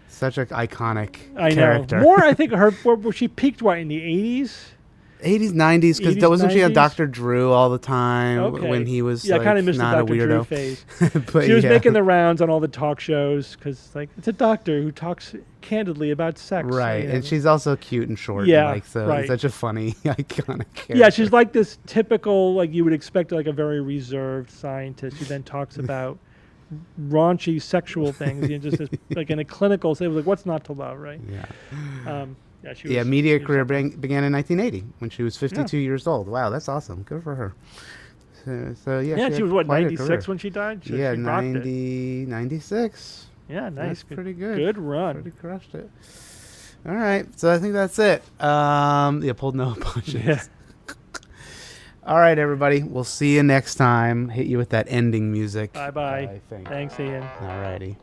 Such an iconic I character. know. More, I think where she peaked in the 80s. 80s, 90s, because 80s, wasn't she on 90s? Dr. Drew all the time Okay. when he was I kind of missed the not a Dr. Drew weirdo? phase. But She was yeah. making the rounds on all the talk shows because it's a doctor who talks candidly about sex. Right, you know. and she's also cute and short. Yeah, and so right. such a funny, iconic character. Yeah, she's like this typical, you would expect, a very reserved scientist who then talks about raunchy sexual things. Just as, in a clinical, say, what's not to love, right? Yeah. Yeah, she was, Media she was career something. began in 1980 when she was 52 years old. Wow, that's awesome. Good for her. So yeah. Yeah, she was had quite a 96 career. when she died? She rocked it. 96. Yeah, nice. That's pretty good. Good run. Pretty crushed it. All right, so I think that's it. Pulled no punches. Yeah. All right, everybody. We'll see you next time. Hit you with that ending music. Bye-bye. I think. Thanks, Ian. All righty.